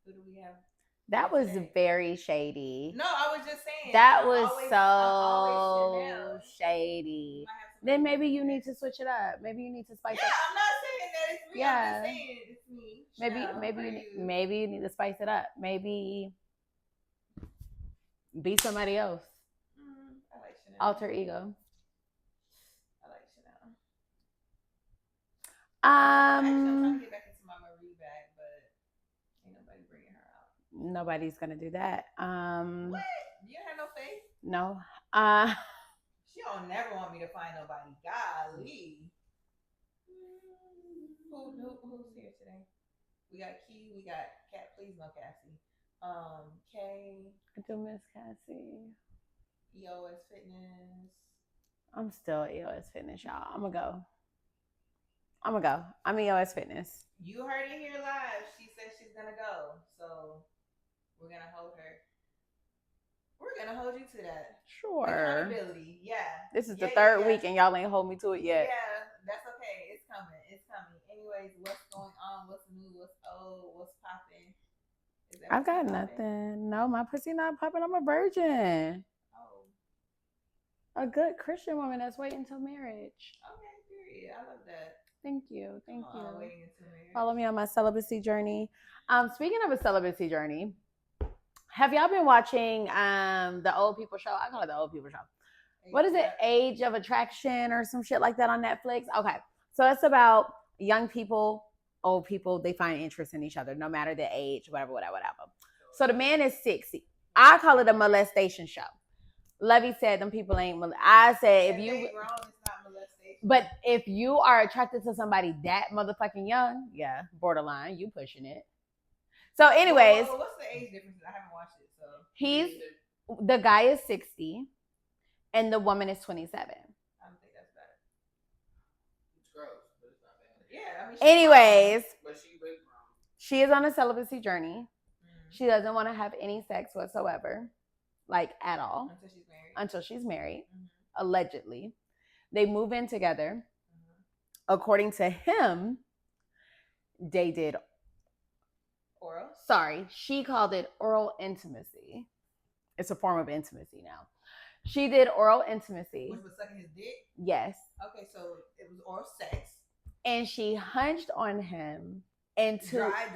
Who do we have? That was very shady. No, I was just saying. That was so shady. Then maybe you need to switch it up. Maybe you need to spice it up. Yeah, I'm not saying that it's me. Yeah. I'm just saying it's me. Maybe you need to spice it up. Maybe be somebody else. I like Chanel. Alter ego. I like Chanel. Actually, I'm trying to get back into my Marie bag, but ain't nobody bringing her out. Nobody's gonna do that. What? You don't have no faith? No. She don't never want me to find nobody. Golly. Who's here today? We got Key. We got Cat. Please no Cassie. Kay. I do miss Cassie. EOS Fitness. I'm still EOS Fitness, y'all. I'm gonna go. I'm EOS Fitness. You heard it here live. She said she's gonna go, so we're gonna hold her. We're gonna hold you to that. Sure. Accountability. Yeah. This is the third week and y'all ain't hold me to it yet. Yeah, that's okay. It's coming. It's coming. Anyways, what's going on? What's new? What's old? What's popping? I've got nothing. No, my pussy not popping. I'm a virgin. Oh. A good Christian woman that's waiting until marriage. Okay, period. I love that. Thank you. Thank you. Waiting until marriage. Follow me on my celibacy journey. Speaking of a celibacy journey, have y'all been watching the old people show? I call it the old people show. What is it? Age of Attraction or some shit like that on Netflix? Okay. So it's about young people, old people, they find interest in each other, no matter the age, whatever. So the man is 60. I call it a molestation show. Levy said them people ain't. I said if you. Wrong, it's not molestation. But if you are attracted to somebody that motherfucking young, yeah, borderline, you pushing it. So, anyways, what's the age difference? I haven't watched it. So the guy is 60, and the woman is 27. I don't think that's bad. It's gross, but it's not bad. Yeah, I mean. Anyways, but she is on a celibacy journey. She doesn't want to have any sex whatsoever, like at all, until she's married. Allegedly, they move in together. According to him, they did oral. Sorry, she called it oral intimacy. It's a form of intimacy now. She did oral intimacy. Which was sucking his dick? Yes. Okay, so it was oral sex. And she hunched on him and dry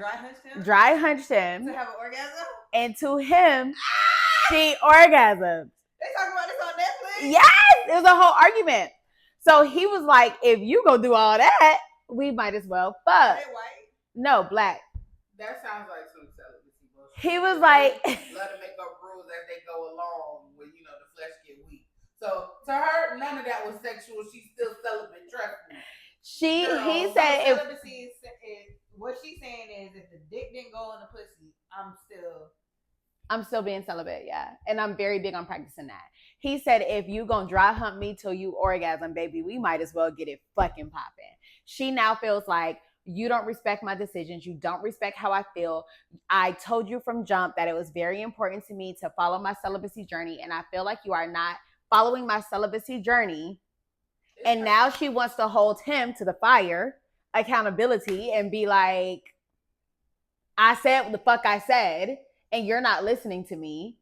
hunched him to have an orgasm. And to him, she orgasmed. They talking about this on Netflix? Yes, it was a whole argument. So he was like, "If you go do all that, we might as well fuck." Are they white? No, black. That sounds like some celibacy bullshit. He was like, "Let them make up rules as they go along when the flesh get weak." So to her, none of that was sexual. She's still celibate. Trust me. He said, celibacy is what she's saying is if the dick didn't go in the pussy, I'm still being celibate, yeah. And I'm very big on practicing that. He said, if you gonna dry hump me till you orgasm, baby, we might as well get it fucking popping. She now feels like you don't respect my decisions. You don't respect how I feel. I told you from jump that it was very important to me to follow my celibacy journey. And I feel like you are not following my celibacy journey. And now she wants to hold him to the fire, accountability, and be like, I said what the fuck I said, and you're not listening to me.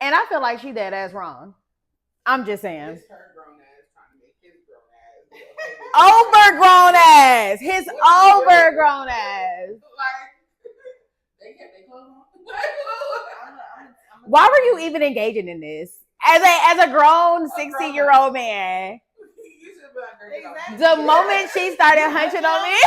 And I feel like she dead ass wrong. I'm just saying. It's her grown ass trying to make his grown ass. Overgrown ass. His overgrown ass. They kept their clothes on. Why were you even engaging in this? As a grown 60-year-old man. Exactly. The moment she started hunching on me.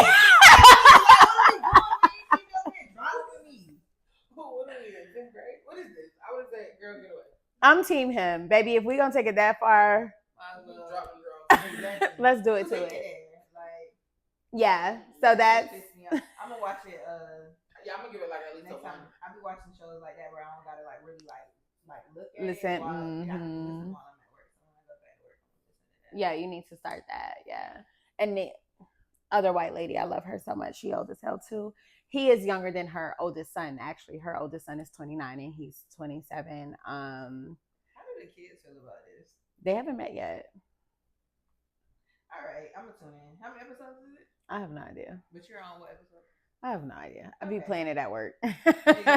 What is this? I would say, girl, get away. I'm team him, baby. If we gonna take it that far, let's do it to it. Yeah. So that's. I'm gonna watch it. Yeah, I'm gonna give it at least next time. I'll be watching shows like that where I don't gotta really look at listen. it. While, listen while I'm at work. So when I go back to work, I'm listening to that. Yeah, you need to start that. Yeah, and the other white lady, I love her so much. She old as hell too. He is younger than her oldest son. Actually, her oldest son is 29 and he's 27. How do the kids feel about this? They haven't met yet. All right, I'm gonna tune in. How many episodes is it? I have no idea. But you're on what episode? I have no idea. I be playing it at work. Exactly. So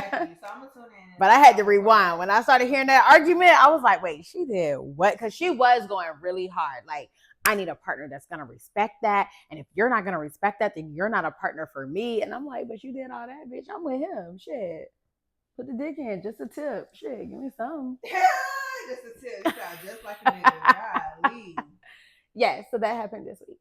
I'm gonna tune in. But I had to rewind. When I started hearing that argument, I was like, wait, she did what? Because she was going really hard. Like, I need a partner that's going to respect that. And if you're not going to respect that, then you're not a partner for me. And I'm like, but you did all that, bitch. I'm with him. Shit. Put the dick in. Just a tip. Shit. Give me some. Just a tip. You sound just like a nigga. Golly. Yeah, so that happened this week.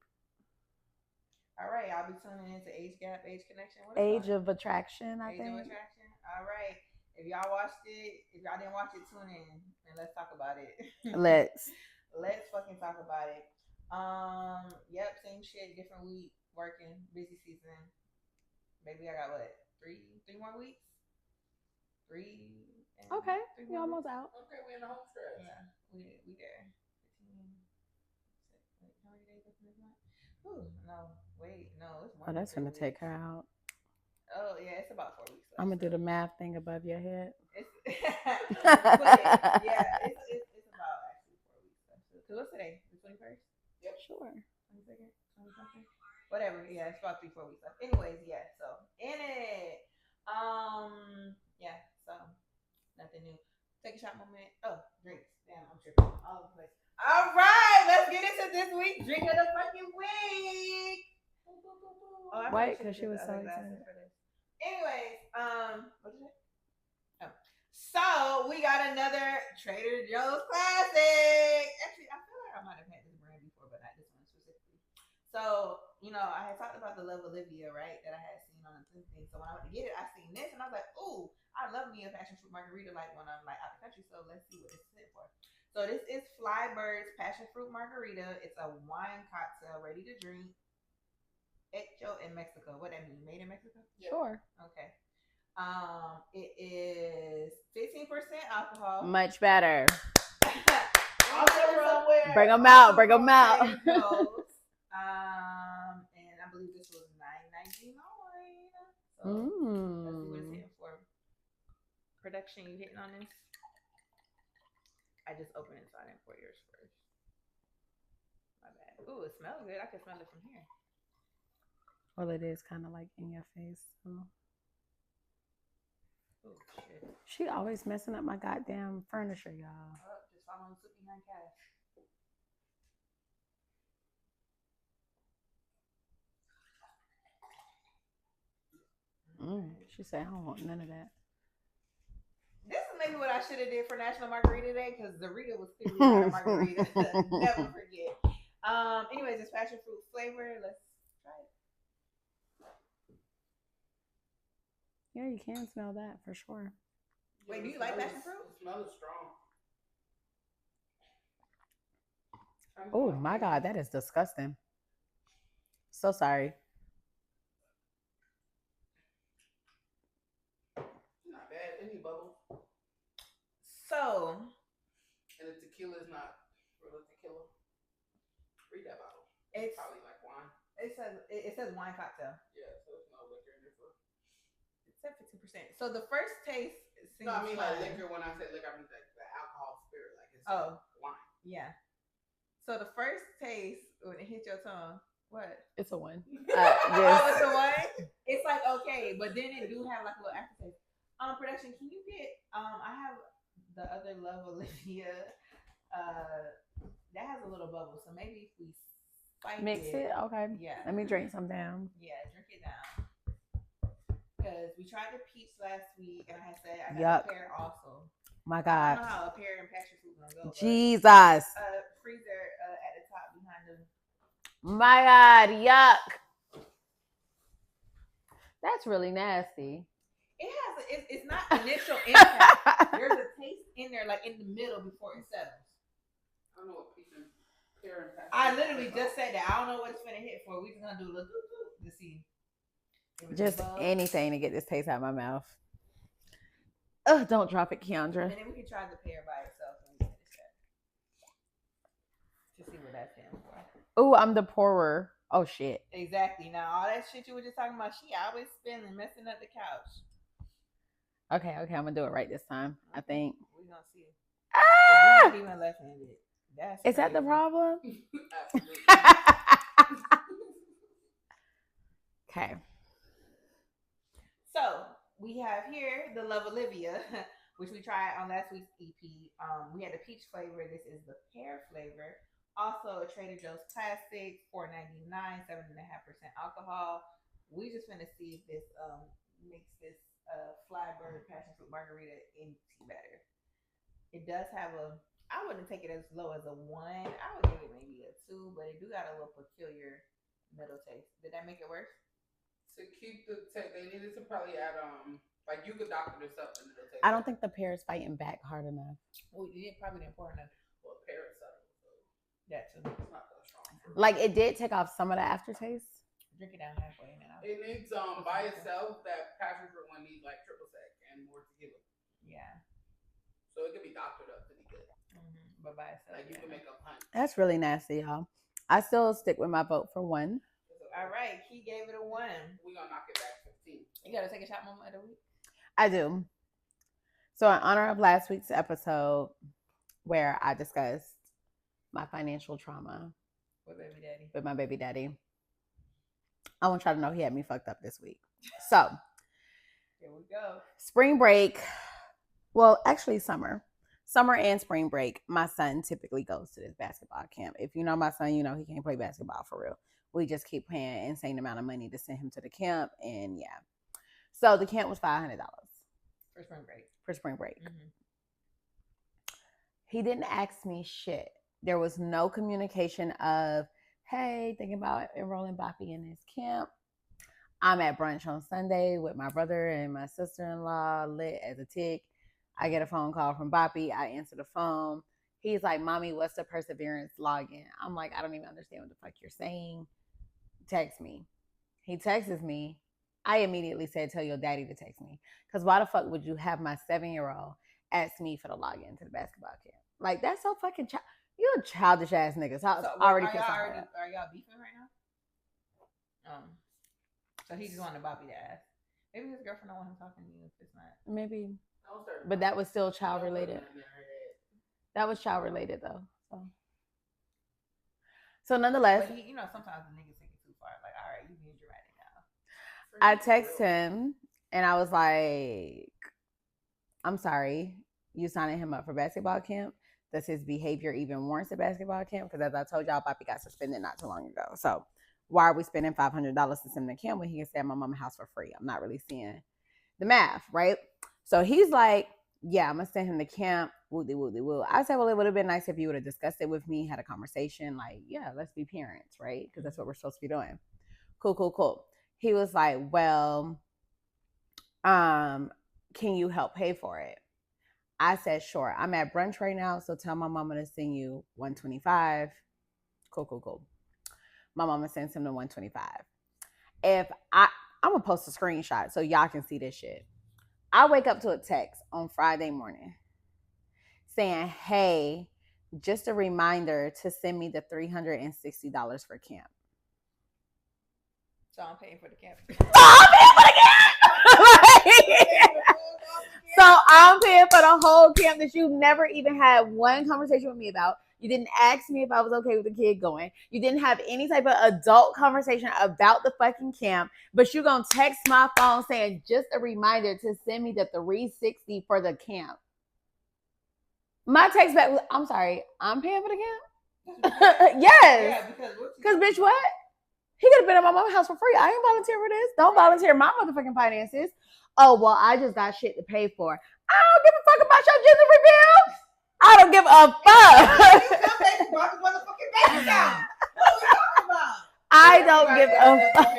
All right. I'll be tuning into Age Gap, Age Connection. Age of Attraction, I think. Age of Attraction. All right. If y'all watched it, if y'all didn't watch it, tune in and let's talk about it. Let's fucking talk about it. Yep, same shit, different week, working, busy season. Maybe I got what? Three more weeks? Okay, you're almost out. Okay, we in the home stretch. Yeah, we there. 15. Wait, how many days left in this month? Ooh, no, wait, no, it's more. Oh, that's gonna take her out. Oh yeah, it's about 4 weeks left. I'm gonna do the math thing above your head. It's yeah, it's about actually 4 weeks left. So what's today? The 21st? Yep, sure. 22nd, 20something, whatever. Yeah, it's about 3-4 weeks left. Anyways, yeah. So in it, yeah. So nothing new. Take a shot moment. Oh, drinks. Damn, I'm tripping all over the place. All right, let's get into this week's drink of the fucking week. Oh, wait, because she was so excited. Anyways, what is it? Oh. So we got another Trader Joe's classic. Actually, I feel like I might have had this brand before, but not this one specifically. So, I had talked about the Love Olivia, right? That I had seen on the thing. So when I went to get it, I seen this and I was like, ooh, I love me a passion fruit margarita like when I'm like out the country. So let's see what this is for. So this is Flybird's passion fruit margarita. It's a wine cocktail ready to drink. Hecho in Mexico. What that mean? Made in Mexico? Sure. Okay. It is 15% alcohol. Much better. Bring them out. Bring them out. And I believe this was $9.99. So let's see what it's hitting for. Production, you hitting on this? I just opened it so I didn't pour yours first. My bad. Ooh, it smells good. I can smell it from here. Well, it is kind of like in your face. So. Oh, shit. She always messing up my goddamn furniture, y'all. Oh, just following suit behind Cass. She said, I don't want none of that. This is maybe what I should have did for National Margarita Day because the Rita was clearly not a margarita. Never forget. Anyways, it's passion fruit flavor. Let's try it. Yeah, you can smell that for sure. Wait, do you like passion fruit? The smell is strong. Oh my God, that is disgusting. So sorry. Not bad. Any bubble. So. And the tequila is not real tequila. Read that bottle. It's probably like wine. It says wine cocktail. Yeah, so there's no liquor in there for. It's at 50%. So the first taste. No, I mean like liquor. When I say liquor, I mean like the alcohol spirit, like it's wine. Yeah. So the first taste when it hits your tongue, what? It's a one. Yes. Oh, it's a one. It's like okay, but then it do have like a little aftertaste. Production, can you get? I have the other Love Olivia. That has a little bubble, so maybe if we mix it, okay. Yeah. Let me drink some down. Yeah, drink it down. Because we tried the peach last week, and I had said I got a pear also. My God. I don't know how a pear and passion fruit gonna go. Jesus. Freezer at the top behind them. My God, yuck. That's really nasty. It has. It's not initial impact. There's a taste in there, like in the middle before it settles. I don't know what peach and pear and passion. I literally just said that. I don't know what it's gonna hit for. We're just gonna do a little to see. Just anything to get this taste out of my mouth. Ugh, don't drop it, Keandra. And then we can try the pear by itself when we finish that. To see what that's in for. Oh, I'm the pourer. Oh, shit. Exactly. Now, all that shit you were just talking about, she always spinning, messing up the couch. Okay, I'm going to do it right this time, I think. We're going to see. Ah! Not even left-handed. That's Is that the problem? Okay. we have here the Love Olivia, which we tried on last week's EP. We had the peach flavor. This is the pear flavor. Also, a Trader Joe's classic, $4.99, 7.5% alcohol. We just gonna see if this makes this Flybird passion fruit margarita any better. It does have a. I wouldn't take it as low as a 1. I would give it maybe a 2, but it do got a little peculiar middle taste. Did that make it worse? To keep the taste, they needed to probably add like you could doctor this up and it'll taste. I don't think the pear is fighting back hard enough. Well, you probably didn't pour enough. Well, pear is subtle, so That too. it's not that strong. Like it did take off some of the aftertaste. Drink it down halfway and then It needs by itself that passion fruit one needs like triple sec and more tequila. Yeah. So it could be doctored up to be good. Mm-hmm. But by itself, like you can make a punch. That's really nasty, y'all. I still stick with my vote for 1. All right, Key gave it a 1. We're gonna knock it back 15. You gotta take a shot moment of the week. I do. So in honor of last week's episode where I discussed my financial trauma with my baby daddy, I want y'all to know he had me fucked up this week. So here we go. Spring break. Well, actually summer and spring break. My son typically goes to this basketball camp. If you know my son, you know he can't play basketball for real. We just keep paying an insane amount of money to send him to the camp. And yeah. So the camp was $500 for spring break. Mm-hmm. He didn't ask me shit. There was no communication of, hey, thinking about enrolling Boppy in this camp. I'm at brunch on Sunday with my brother and my sister-in-law, lit as a tick. I get a phone call from Boppy. I answer the phone. He's like, Mommy, what's the perseverance login? I'm like, I don't even understand what the fuck you're saying. Text me. He texts me. I immediately said, tell your daddy to text me. Because why the fuck would you have my 7-year-old ask me for the login to the basketball camp? Like, that's so fucking you're a childish ass nigga. So I was already pissed off. Are y'all beefing right now? So he just wanted Bobby to ask. Maybe his girlfriend don't want him talking to you if it's not. Maybe. But that was still child related. That was child related though. So nonetheless. But he, sometimes the niggas take it too far. Like, all right, you being dramatic now. I text him and I was like, I'm sorry, you signing him up for basketball camp? Does his behavior even warrant a basketball camp? Because as I told y'all, Poppy got suspended not too long ago. So why are we spending $500 to send him to camp when he can stay at my mama's house for free? I'm not really seeing the math, right? So he's like, yeah, I'm going to send him to camp. Woo. I said, well, it would have been nice if you would have discussed it with me, had a conversation. Like, yeah, let's be parents, right? Because that's what we're supposed to be doing. Cool. He was like, well, can you help pay for it? I said, sure. I'm at brunch right now, so tell my mama to send you $125. Cool. My mama sends him to $125. If I'm gonna post a screenshot so y'all can see this shit. I wake up to a text on Friday morning saying, hey, just a reminder to send me the $360 for camp. So I'm paying for the camp. So I'm paying for the whole camp that you never even had one conversation with me about. You didn't ask me if I was okay with the kid going. You didn't have any type of adult conversation about the fucking camp, but you're going to text my phone saying just a reminder to send me the $360 for the camp. My text back was, I'm sorry, I'm paying for the camp? Yes. Yeah, because bitch, what? He could have been at my mama's house for free. I ain't volunteer for this. Don't volunteer my motherfucking finances. Oh, well, I just got shit to pay for. I don't give a fuck about your gender reveal. I don't give a fuck. I don't give a fuck.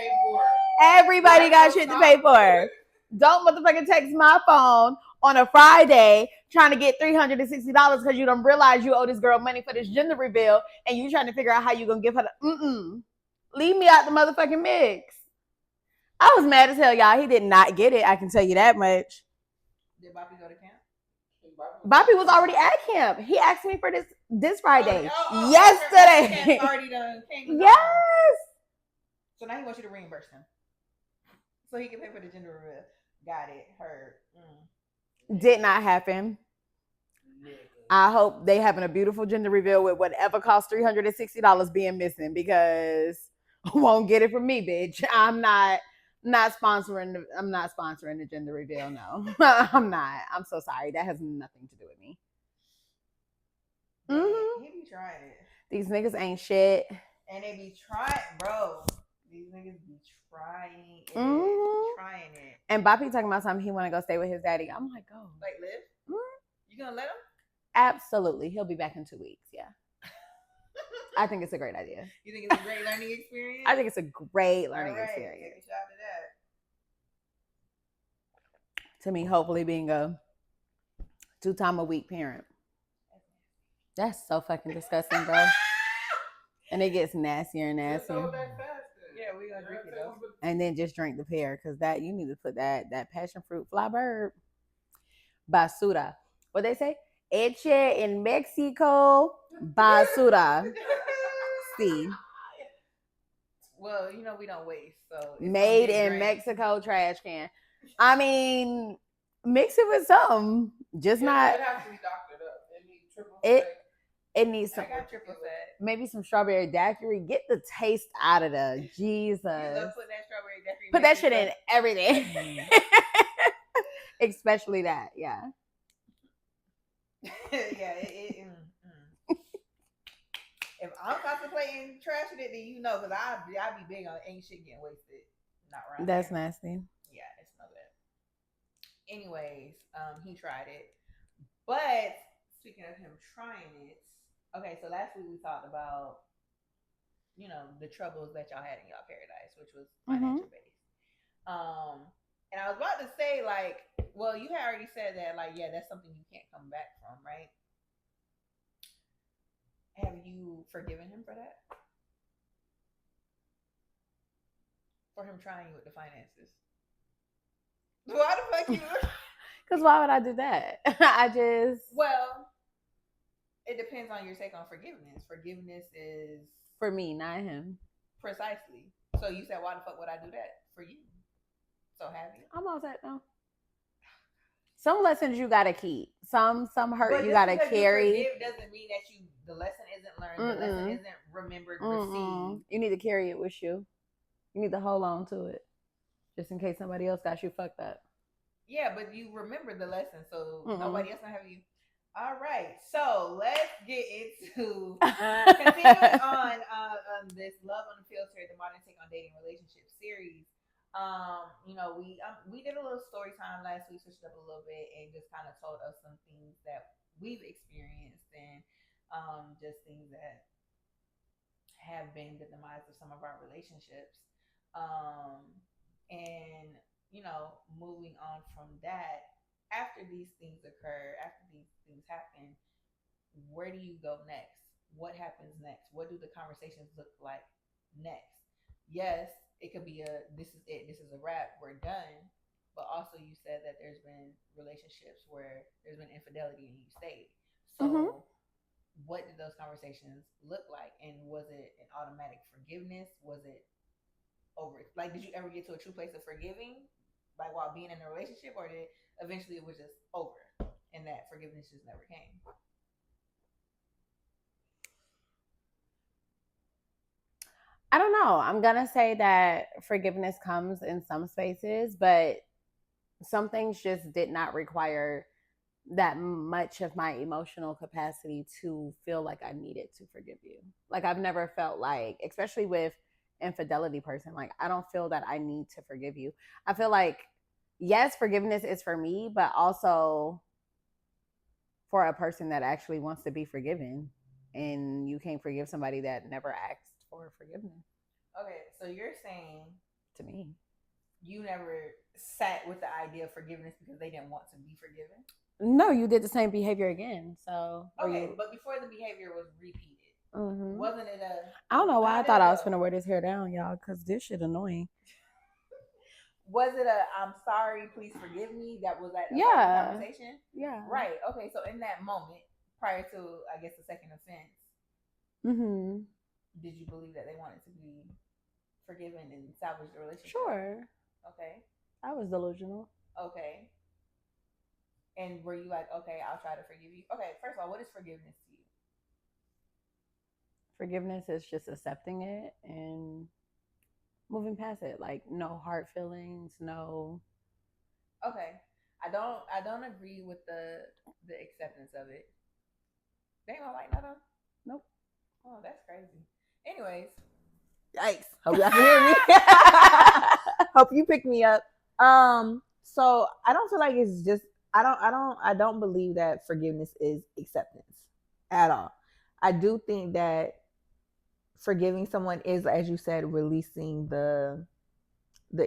Everybody got shit to pay for. Don't motherfucking text my phone on a Friday trying to get $360 because you don't realize you owe this girl money for this gender reveal and you trying to figure out how you gonna give her the Leave me out the motherfucking mix. I was mad as hell, y'all. He did not get it. I can tell you that much. Did Boppy go to camp? Boppy was already at camp. He asked me for this Friday. Yesterday. Already done. Yes. So now he wants you to reimburse him. So he can pay for the gender reveal. Got it. Heard. Did not happen. I hope they having a beautiful gender reveal with whatever costs $360 being missing because won't get it from me, bitch. I'm not Not sponsoring. I'm not sponsoring the gender reveal. No, I'm not. I'm so sorry. That has nothing to do with me. Mm-hmm. He be trying it. These niggas ain't shit. And they be trying, bro. These niggas be trying it. Trying it. And Boppy talking about something he want to go stay with his daddy. I'm like, go. Like, live? You gonna let him? Absolutely. He'll be back in 2 weeks. Yeah. I think it's a great idea. You think it's a great learning experience? I think it's a great learning experience. Take a shot at that. To me, hopefully being a 2-time-a-week parent. That's so fucking disgusting, bro. And it gets nastier and nastier. Yeah, we gonna drink it though. And then just drink the pear, because that you need to put that passion fruit fly bird basura. What they say? Eche in Mexico basura. See. Well, you know we don't waste, so made in Mexico trash can. I mean, mix it with something. Just not. It has to be doctored up. It needs triple. It needs some. I got triple fat. Maybe some strawberry daiquiri. Get the taste out of the Jesus. You love putting that strawberry daiquiri. Put that shit in everything. Especially that, yeah. Yeah. If I'm contemplating trashing it, then you know, because I be big on ain't shit getting wasted. Not right. That's nasty. Yeah, it's not that. Anyways, he tried it. But speaking of him trying it, okay, so last week we talked about, you know, the troubles that y'all had in y'all paradise, which was financial based. And I was about to say, like, well, you had already said that, like, yeah, that's something you can't come back from, right? Have you forgiven him for that? For him trying you with the finances? Why the fuck you? Because why would I do that? Well, it depends on your take on forgiveness. Forgiveness is for me, not him. Precisely. So you said, why the fuck would I do that for you? So have you? I'm all set though. Some lessons you gotta keep. Some hurt you gotta carry. You doesn't mean that the lesson isn't learned. The lesson isn't remembered, received. You need to carry it with you. You need to hold on to it, just in case somebody else got you fucked up. Yeah, but you remember the lesson, so nobody else gonna have you. All right, so let's get into continuing on this Love Unfiltered, the modern take on dating relationship series. You know, we did a little story time last week, switched up a little bit, and just kind of told us some things that we've experienced and just things that have been the demise of some of our relationships. And you know, moving on from that, after these things occur, after these things happen, where do you go next? What happens next? What do the conversations look like next? Yes, it could be this is it, this is a wrap, we're done. But also you said that there's been relationships where there's been infidelity and you stayed. So what did those conversations look like? And was it an automatic forgiveness? Was it over? Like, did you ever get to a true place of forgiving, like while being in a relationship, or did eventually it was just over and that forgiveness just never came? I don't know. I'm gonna say that forgiveness comes in some spaces, but some things just did not require that much of my emotional capacity to feel like I needed to forgive you. Like, I've never felt like, especially with infidelity person, like, I don't feel that I need to forgive you. I feel like, yes, forgiveness is for me, but also for a person that actually wants to be forgiven. And you can't forgive somebody that never asked for forgiveness. Okay, so you're saying to me, you never sat with the idea of forgiveness because they didn't want to be forgiven? No, you did the same behavior again. So okay, but before the behavior was repeated, wasn't it I don't know why I thought I was gonna wear this hair down, y'all, because this shit annoying. Was it I'm sorry, please forgive me? That was that conversation? Yeah. Right. Okay, so in that moment, prior to, I guess, the second offense, did you believe that they wanted to be forgiven and salvage the relationship? Sure. Okay. I was delusional. Okay. And were you like, okay, I'll try to forgive you? Okay, first of all, what is forgiveness to you? Forgiveness is just accepting it and moving past it. Like no hard feelings, no. Okay. I don't agree with the acceptance of it. They ain't gonna like that though. Nope. Oh, that's crazy. Anyways, Yikes. Hope y'all can hear me. Hope you pick me up. So I don't feel like it's just I don't believe that forgiveness is acceptance at all. I do think that forgiving someone is, as you said, releasing the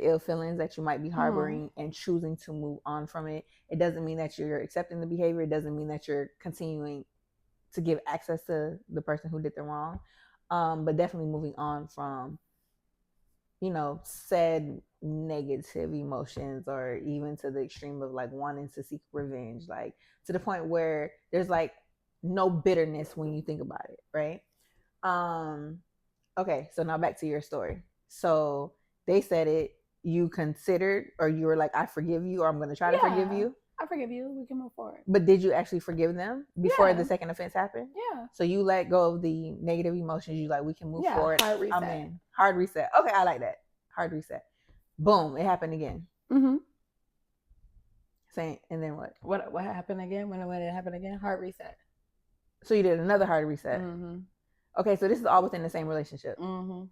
ill feelings that you might be harboring and choosing to move on from it. It doesn't mean that you're accepting the behavior. It doesn't mean that you're continuing to give access to the person who did the wrong. But definitely moving on from, said negative emotions, or even to the extreme of like wanting to seek revenge, like to the point where there's like no bitterness when you think about it, right? Okay, so now back to your story. So they said it, you considered, or you were like, I forgive you, or I'm going to try to forgive you. I forgive you. We can move forward. But did you actually forgive them before the second offense happened? Yeah. So you let go of the negative emotions. You like, we can move forward. Hard reset. I'm in. Hard reset. Okay, I like that. Hard reset. Boom, it happened again. Mm-hmm. Saying, and then what? What happened again? When it happened again? Hard reset. So you did another hard reset. Mm-hmm. Okay, so this is all within the same relationship. Mm-hmm.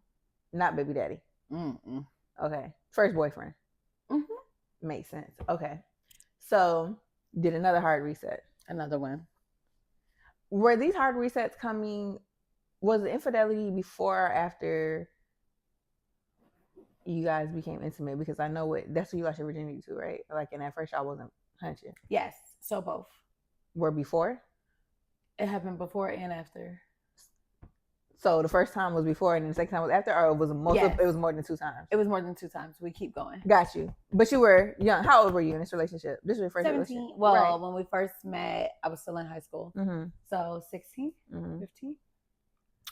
Not baby daddy. Mm-mm. Okay, first boyfriend. Mm-hmm. Makes sense. Okay, so did another hard reset. Another one. Were these hard resets coming? Was the infidelity before or after you guys became intimate? Because I know that's what you lost your virginity to, right? Like, and at first I wasn't hunching. Yes. So both. Were before? It happened before and after. So the first time was before and the second time was after, or it was it was more than 2 times? It was more than 2 times. We keep going. Got you. But you were young. How old were you in this relationship? This was your first 17. relationship? Well, right. When we first met, I was still in high school. Mm-hmm. So 16, 15.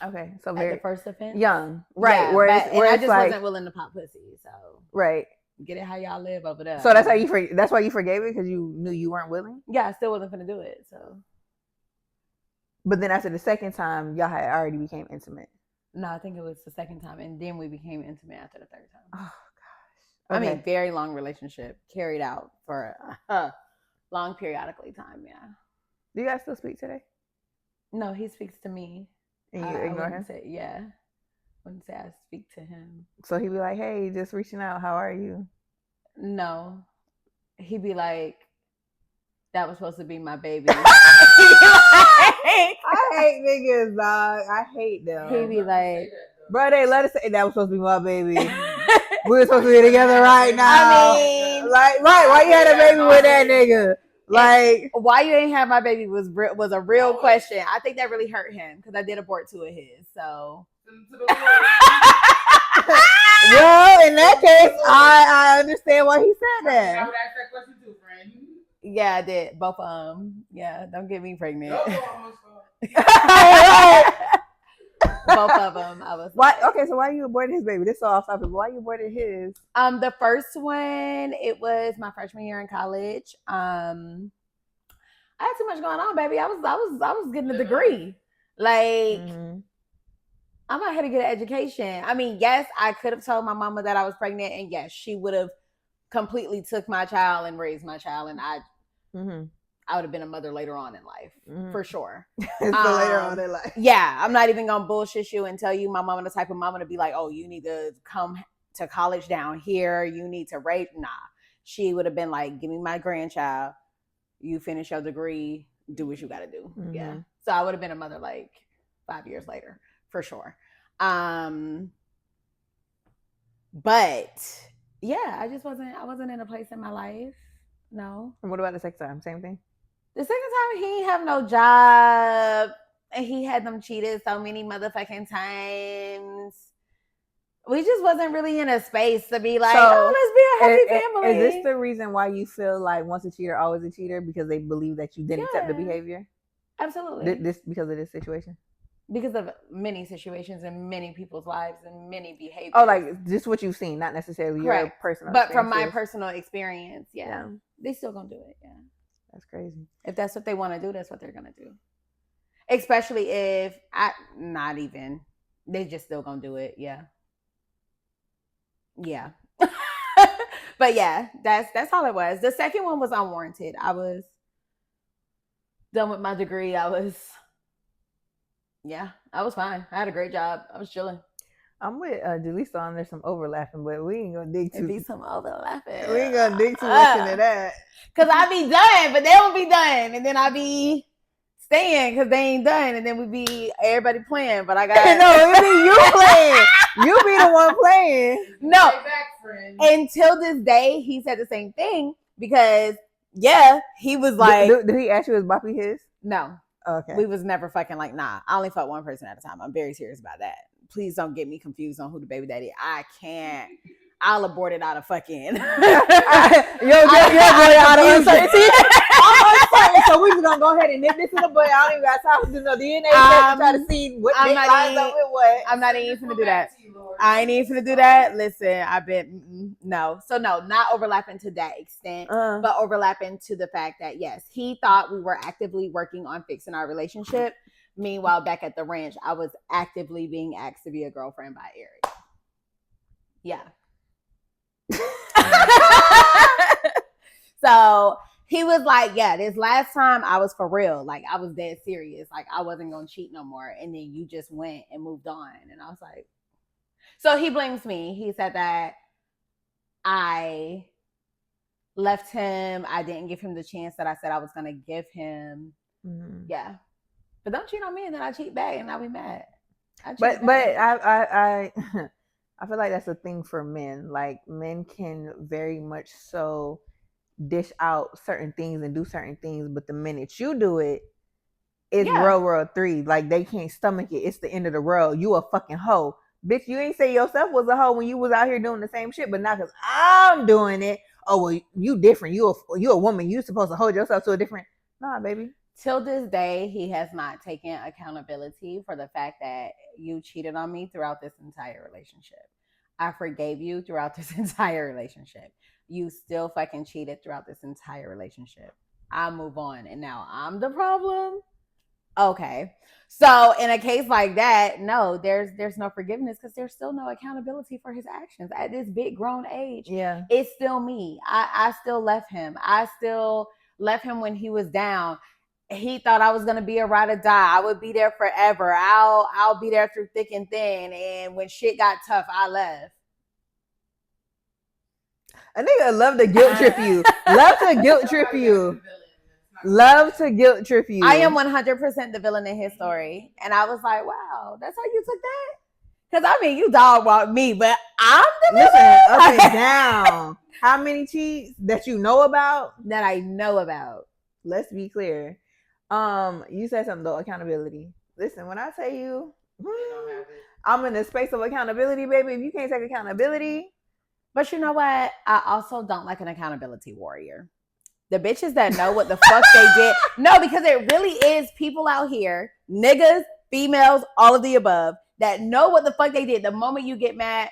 Okay. So very, at the first offense. Young. Right. Yeah, I just wasn't willing to pop pussy. So right. Get it how y'all live over there. So that's how that's why you forgave it, because you knew you weren't willing? Yeah, I still wasn't gonna do it. So. But then after the second time, y'all had already became intimate. No, I think it was the second time, and then we became intimate after the third time. Oh gosh! Okay. I mean, very long relationship carried out for a long periodically time. Yeah. Do you guys still speak today? No, he speaks to me. And you ignore him? Yeah. Wouldn't say I speak to him. So he'd be like, "Hey, just reaching out. How are you?" No, he'd be like, "That was supposed to be my baby." I hate niggas, dog. I hate them. He'd be like, bro, they let us say that was supposed to be my baby. We were supposed to be together right now. I mean, like, right? Why you had a baby with that nigga? Like, why you ain't have my baby was a real question. I think that really hurt him because I did abort 2 of his. So, well, in that case, I understand why he said that. I would ask that question too, friend. Yeah, I did both of them. Yeah, don't get me pregnant. Both of them. I was why? Okay, so why you aborted his baby? This is off topic. Why you aborted his? The first one, it was my freshman year in college. I had too much going on, baby. I was getting a degree. Like, I'm out here to get an education. I mean, yes, I could have told my mama that I was pregnant, and yes, she would have completely took my child and raised my child, and I would have been a mother later on in life, for sure. So later on in life. Yeah, I'm not even gonna bullshit you and tell you my mama the type of mama to be like, oh, you need to come to college down here. You need to raise. Nah, she would have been like, give me my grandchild. You finish your degree. Do what you got to do. Yeah. So I would have been a mother like 5 years later, for sure. But yeah, I wasn't in a place in my life. No. And what about the second time? Same thing? The second time, he ain't have no job, and he had them cheated so many motherfucking times. We just wasn't really in a space to be like, let's be a happy family. Is this the reason why you feel like once a cheater, always a cheater? Because they believe that you didn't accept the behavior? Absolutely. Because of this situation? Because of many situations and many people's lives and many behaviors. Oh, like just what you've seen, not necessarily your personal But from my personal experience, yeah. They still gonna do it, yeah. That's crazy. If that's what they want to do, that's what they're gonna do. Especially if they just still gonna do it, yeah. Yeah. But yeah, that's all it was. The second one was unwarranted. I was done with my degree. I was fine. I had a great job. I was chilling. I'm with Delisa on. There's some overlapping, but we ain't gonna dig It'd be too. some overlapping. We ain't gonna dig too much into that. Cause I be done, but they don't be done, and then I be staying because they ain't done, and then we be everybody playing. But I got no, it be you playing. You be the one playing. No. Stay back, friend. Until this day, he said the same thing because he was like, did he ask you is Boppy his? No. Okay. We was never fucking like, nah. I only fuck one person at a time. I'm very serious about that. Please don't get me confused on who the baby daddy. I can't. I'll abort it out of fucking. Yo, out of uncertainty. So we just gonna go ahead and nip this in the bud. I don't even got time to do no DNA test to try to see what lines up with what. I'm not even finna do that. I ain't even finna do that. Listen, I've been no. So no, not overlapping to that extent, but overlapping to the fact that yes, he thought we were actively working on fixing our relationship. Meanwhile, back at the ranch, I was actively being asked to be a girlfriend by Eric. Yeah. So he was like, yeah, this last time I was for real. Like, I was dead serious. Like, I wasn't going to cheat no more. And then you just went and moved on. And I was like, so he blames me. He said that I left him. I didn't give him the chance that I said I was going to give him. Mm-hmm. Yeah. But don't cheat on me and then I cheat back and I'll be mad. But I feel like that's a thing for men. Like, men can very much so dish out certain things and do certain things, but the minute you do it, it's World War III. Like, they can't stomach it. It's the end of the world. You a fucking hoe. Bitch, you ain't say yourself was a hoe when you was out here doing the same shit, but not because I'm doing it. Oh, well, you different. You a woman. You supposed to hold yourself to a different... Nah, baby. Till this day, he has not taken accountability for the fact that you cheated on me throughout this entire relationship. I forgave you throughout this entire relationship. You still fucking cheated throughout this entire relationship. I move on and now I'm the problem? Okay. So in a case like that, no, there's no forgiveness because there's still no accountability for his actions. At this big grown age, it's still me. I still left him. I still left him when he was down. He thought I was gonna be a ride or die. I would be there forever. I'll be there through thick and thin. And when shit got tough, I left. A nigga love to guilt trip you. Love to guilt trip you. Love to guilt trip you. I am 100% the villain in his story. And I was like, wow, that's how you took that? Because, I mean, you dog walked me, but I'm the villain. Listen, up and down. How many cheats that you know about? That I know about. Let's be clear. You said something, though, accountability. Listen, when I tell you, I'm in the space of accountability, baby. If you can't take accountability... But you know what? I also don't like an accountability warrior. The bitches that know what the fuck they did. No, because it really is people out here, niggas, females, all of the above, that know what the fuck they did. The moment you get mad,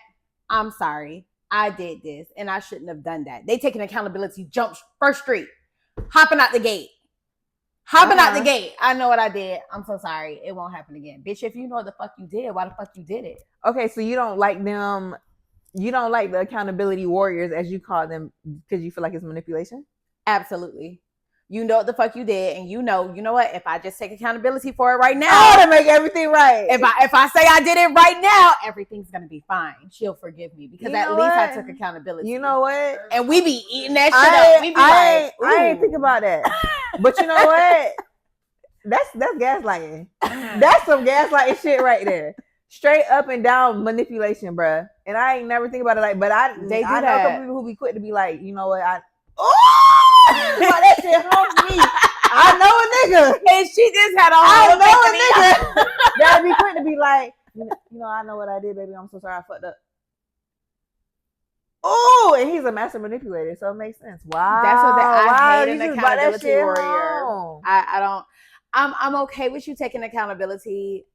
I'm sorry. I did this and I shouldn't have done that. They taking accountability, jump first street, hopping out the gate. Out the gate. I know what I did. I'm so sorry. It won't happen again. Bitch, if you know what the fuck you did, why the fuck you did it? Okay, so you don't like them... You don't like the accountability warriors, as you call them, because you feel like it's manipulation? Absolutely. You know what the fuck you did, and you know what? If I just take accountability for it right now, to make everything right. If I say I did it right now, everything's gonna be fine. She'll forgive me because at least I took accountability. You know what? And we be eating that shit up. We be I ain't think about that. But you know what? That's gaslighting. That's some gaslighting shit right there. Straight up and down manipulation, bruh. And I ain't never think about it like, but I know a couple people who be quick to be like, you know what? That shit haunts me. I know a nigga. And she just had a whole nigga that'd be quick to be like, you know, I know what I did, baby. I'm so sorry I fucked up. Oh, and he's a master manipulator, so it makes sense. Wow. That's what I hate an accountability warrior. I don't. I'm okay with you taking accountability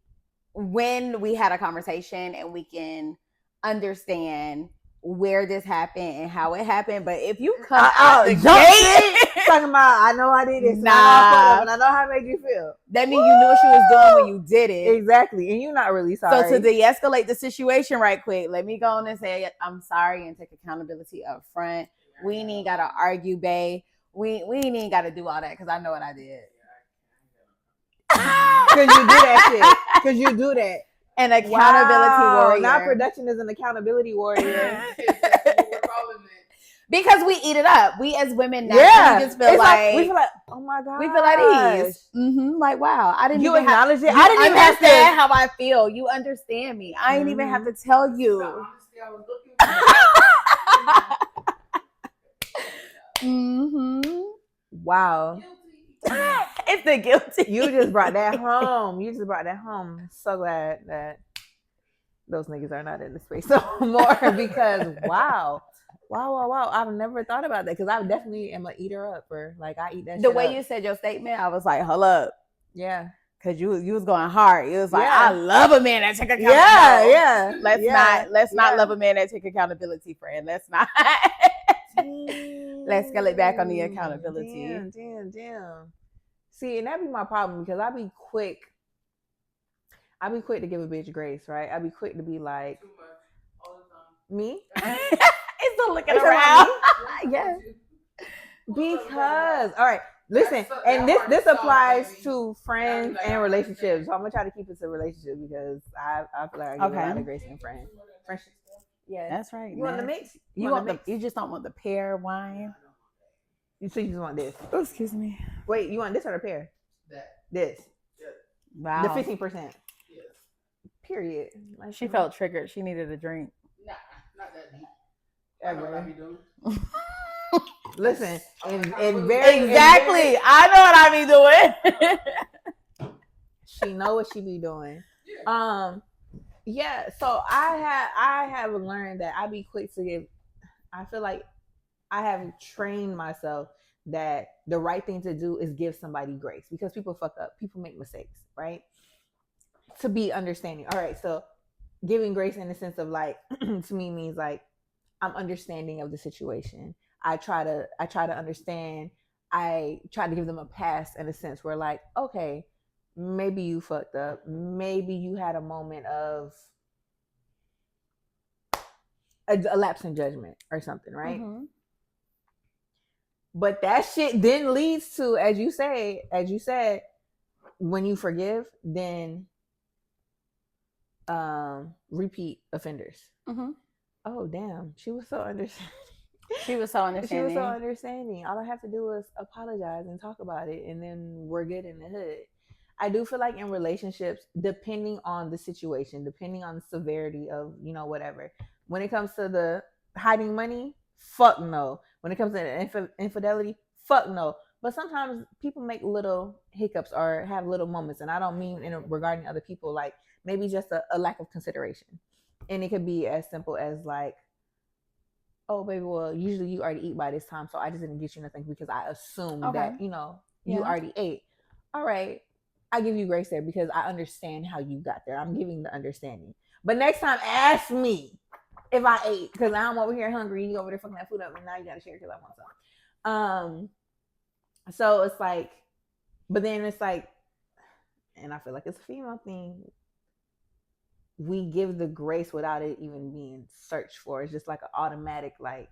when we had a conversation and we can understand where this happened and how it happened. But if you come out out the jump gate, talking about I know I did this, and I know I Nah. fucked up, and I know how it made you feel. that means you knew what she was doing when you did it. Exactly, and you're not really sorry. So to de-escalate the situation right quick, let me go on and say I'm sorry and take accountability up front. We ain't even gotta argue, babe. We ain't even gotta do all that because I know what I did. Because you do that shit. Because you do that. An accountability warrior. Now production is an accountability warrior. Because we eat it up. We as women now just feel it's like we feel like, oh my god, we feel at ease. Like wow, I didn't. You even acknowledge it. You I didn't even have to. understand how I feel. You understand me. I ain't even have to tell you. Honestly, I was looking for Wow. It's the guilty. You just brought that home. I'm so glad that those niggas are not in the space no more because wow. I've never thought about that because I definitely am an eater up or like I eat that the shit way up. you said your statement, I was like, hold up. Yeah. Cause you was going hard. It was like, I love a man that take accountability. Yeah. Let's not love a man that take accountability, friend. Let's not. Let's scale it back on the accountability. Damn. See, and that'd be my problem because I'd be quick to give a bitch grace, right? I'd be quick to be like, too much all the time. Me? It's still looking It's around. Yeah. Because, all right, listen, and this applies to friends and relationships. So I'm gonna try to keep it to relationships because I feel like I give a lot of grace in friends. Friendship. Yeah, that's right. You want the mix? You just don't want the pear wine. You just want this. Oh, excuse me. Wait, you want this or the pear? This. Wow. The 15%. Yes. Period. Like, she felt triggered. She needed a drink. Nah, not that deep. I know what I be doing. Listen, and exactly. I know what I be doing. She know what she be doing. Yeah. So I have learned that I be quick to give. I feel like I have trained myself that the right thing to do is give somebody grace because people fuck up, people make mistakes, right? To be understanding. All right, so giving grace in the sense of like to me means like I'm understanding of the situation. I try to understand. I try to give them a pass in a sense where like, okay, maybe you fucked up. Maybe you had a moment of a lapse in judgment or something, right? Mm-hmm. But that shit then leads to, as you said, when you forgive, then repeat offenders. Mm-hmm. Oh damn, she was so understanding. She was so understanding. All I have to do is apologize and talk about it, and then we're good in the hood. I do feel like in relationships, depending on the situation, depending on the severity of, whatever. When it comes to the hiding money, fuck no. When it comes to infidelity, fuck no. But sometimes people make little hiccups or have little moments, and I don't mean regarding other people, like maybe just a lack of consideration. And it could be as simple as like, oh, baby, well, usually you already eat by this time, so I just didn't get you nothing because I assumed that, you already ate. All right, I give you grace there because I understand how you got there. I'm giving the understanding. But next time, ask me if I ate because I'm over here hungry. You over there fucking that food up, and now you got to share because I want some. So it's like, but then it's like, and I feel like it's a female thing. We give the grace without it even being searched for. It's just like an automatic, like,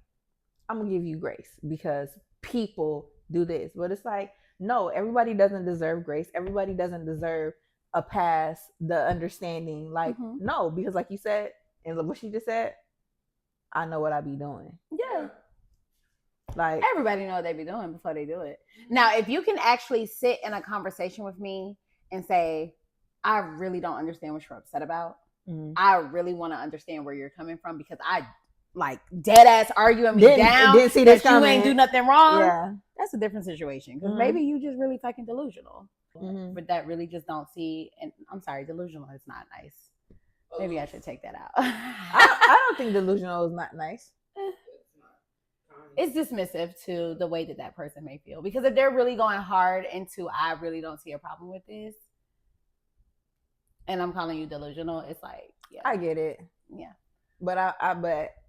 I'm gonna give you grace because people do this. But it's like, no, everybody doesn't deserve grace. Everybody doesn't deserve a pass, the understanding. Like, no, because like you said, and what she just said, I know what I be doing. Yeah. Like, everybody know what they be doing before they do it. Now, if you can actually sit in a conversation with me and say, I really don't understand what you're upset about. Mm-hmm. I really want to understand where you're coming from because I like dead ass arguing me down. Didn't see this coming. You ain't do nothing wrong. Yeah, that's a different situation because maybe you just really fucking delusional. Mm-hmm. But that really just don't see. And I'm sorry, delusional is not nice. Maybe I should take that out. I don't think delusional is not nice. It's dismissive to the way that person may feel because if they're really going hard into, I really don't see a problem with this. And I'm calling you delusional. It's like, yeah, I get it. Yeah, but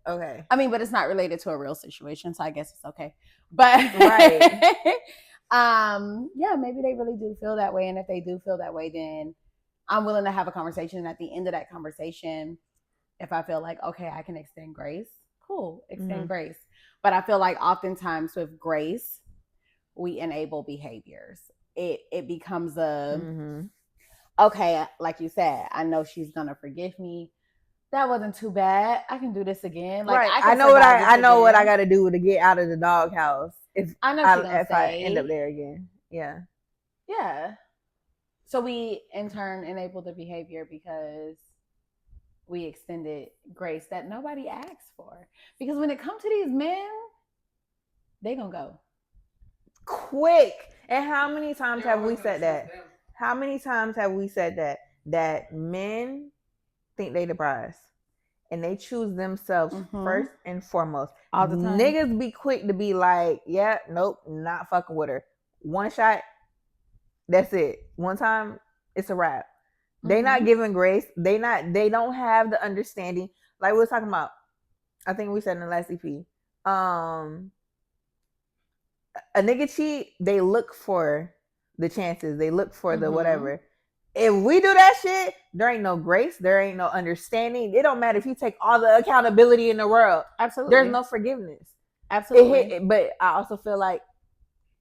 Okay. I mean, but it's not related to a real situation, so I guess it's okay. But Right. yeah, maybe they really do feel that way, and if they do feel that way, then I'm willing to have a conversation. And at the end of that conversation, if I feel like okay, I can extend grace, cool, extend grace. But I feel like oftentimes with grace, we enable behaviors. It becomes a okay, like you said, I know she's gonna forgive me. That wasn't too bad. I can do this again. Like right. I can I know what survive this I know what I again. got to do to get out of the doghouse if I know she's gonna I say end up there again. Yeah. yeah. So we in turn enable the behavior because we extended grace that nobody asked for. Because when it comes to these men, they gonna go Quick. And how many times They're have we always gonna said that? choose them. How many times have we said that men think they the prize and they choose themselves first and foremost. all the time. Niggas be quick to be like, yeah, nope, not fucking with her. One shot, that's it. One time, it's a wrap. They not giving grace. They don't have the understanding. Like we were talking about, I think we said in the last EP. A nigga cheat, they look for the chances. They look for the whatever. If we do that shit, there ain't no grace. There ain't no understanding. It don't matter if you take all the accountability in the world. Absolutely. There's no forgiveness. Absolutely. But I also feel like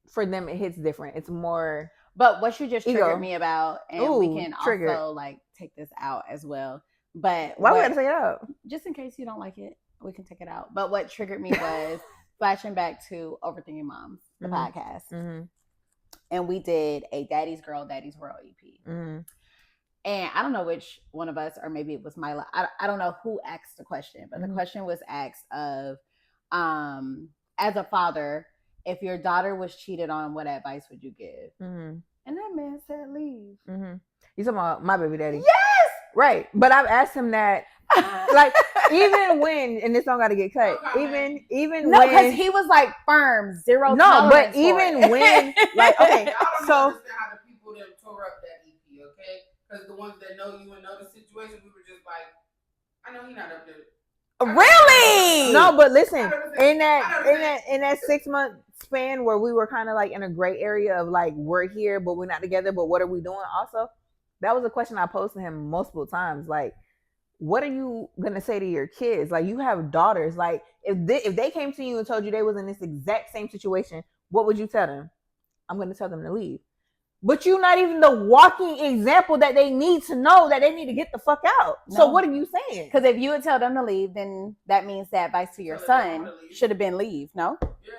for them, it hits different. It's more. But what you just ego. triggered me about, and we can triggered. also like take this out as well. But why we gotta take it out? Just in case you don't like it, we can take it out. But what triggered me was flashing back to Overthinking Moms, the podcast. And we did a Daddy's Girl, Daddy's World EP. And I don't know which one of us, or maybe it was Mila. I don't know who asked the question, but the question was asked of, as a father, if your daughter was cheated on, what advice would you give? And that man said, leave. You talking about my baby daddy? Yes! Right. But I've asked him that, like, even when, and this don't got to get cut, even no, when. because he was like firm, zero no, tolerance but even when, like, okay, Y'all don't so. understand how the people that tore up that EP, okay? Because the ones that know you and know the situation, we were just like, I know he's not up there. Really? No, but listen, in that 6 month span where we were kind of like in a gray area of like, we're here, but we're not together, but what are we doing? Also, that was a question I posed to him multiple times. Like, what are you gonna say to your kids? Like, you have daughters. Like, if they came to you and told you they was in this exact same situation, what would you tell them? I'm gonna tell them to leave. But you're not even the walking example that they need to know that they need to get the fuck out. No. So what are you saying? Because if you would tell them to leave, then that means that advice to your son should have been leave, no? Yeah.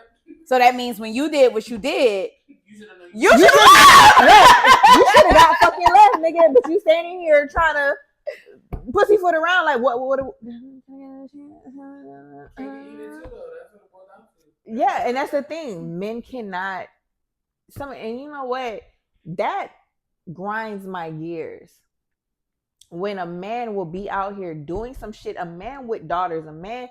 So that means when you did what you did, you should have left. You should have got fucking left, nigga. But you standing here trying to pussyfoot around like what yeah, and that's the thing. Men cannot and you know what? That grinds my gears. When a man will be out here doing some shit, a man with daughters, a man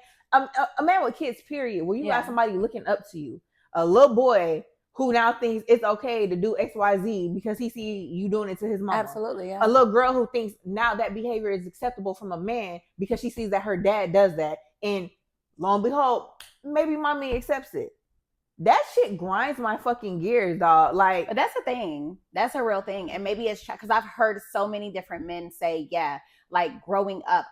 with kids, period, where you got somebody looking up to you, a little boy who now thinks it's okay to do XYZ because he see you doing it to his mom. Absolutely, yeah. A little girl who thinks now that behavior is acceptable from a man because she sees that her dad does that, and lo and behold, maybe mommy accepts it. That shit grinds my fucking gears, dog. Like, but that's a thing. That's a real thing. And maybe it's because I've heard so many different men say, yeah, like growing up,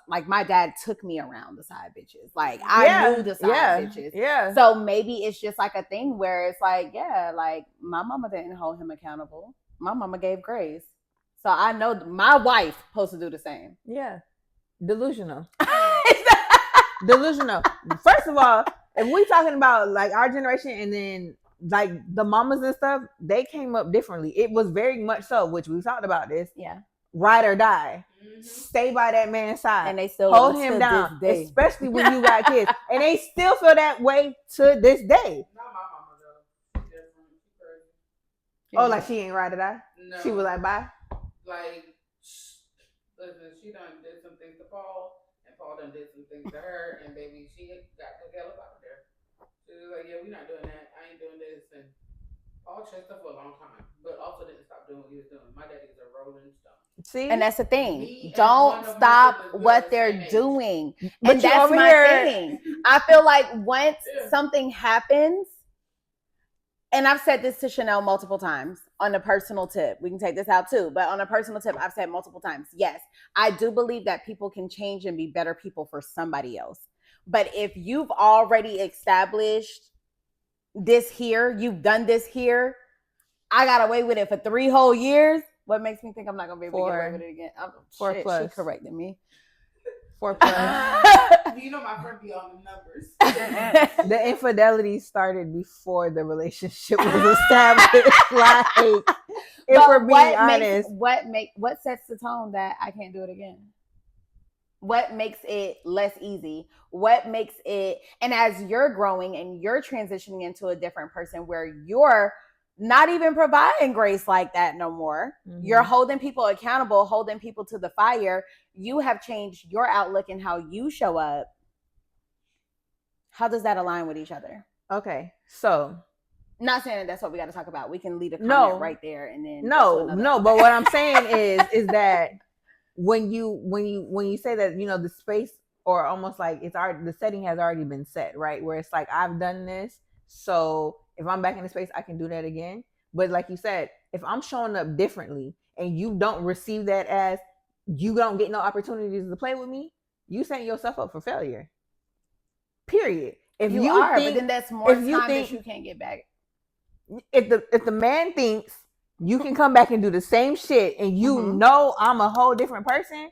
like my dad took me around the side bitches. Like I knew the side bitches. Yeah. So maybe it's just like a thing where it's like, yeah, like my mama didn't hold him accountable. My mama gave grace. So I know my wife supposed to do the same. Yeah. Delusional. Delusional. First of all, if we talking about like our generation and then like the mamas and stuff, they came up differently. It was very much so, which we talked about this. Yeah. Ride or die. Stay by that man's side. And they still hold him down. Especially when you got kids. And they still feel that way to this day. Not my mama though. She's different. She's crazy. Oh, like she ain't ride or die? No. She was like, bye. Like, listen, she done did some things to Paul. Paul done did some things to her, and baby, she got the hell up out of there. She was like, yeah, we're not doing that. I ain't doing this. And Paul chased her for a long time, but also didn't stop doing what he was doing. My daddy is a rolling stone. See, And that's the thing. Me and Don't one of my stop siblings, we are what the they're same age. doing. but And you that's over my here. thing. I feel like once Yeah. something happens, and I've said this to Chanel multiple times on a personal tip. We can take this out too, but on a personal tip, I've said multiple times, yes, I do believe that people can change and be better people for somebody else. But if you've already established this here, you've done this here, I got away with it for 3 whole years. What makes me think I'm not gonna be able to get away with it again? Four Shit, plus. she corrected me. 4 plus. You know my friend be on the numbers. The infidelity started before the relationship was established. Like, if But we're being honest, what sets the tone that I can't do it again? What makes it less easy? What makes it, and as you're growing and you're transitioning into a different person where you're not even providing grace like that no more. You're holding people accountable, holding people to the fire. You have changed your outlook and how you show up. How does that align with each other? Okay, so not saying that that's what we got to talk about. We can leave a comment right there and then no. But what I'm saying is that when you say that, you know, the space, or almost like it's already, the setting has already been set, right? Where it's like, I've done this, so if I'm back in the space, I can do that again. But like you said, if I'm showing up differently and you don't receive that as, you don't get no opportunities to play with me, you setting yourself up for failure. Period. If you are, think, but then that's more time that you can't get back. If the man thinks you can come back and do the same shit and you know I'm a whole different person,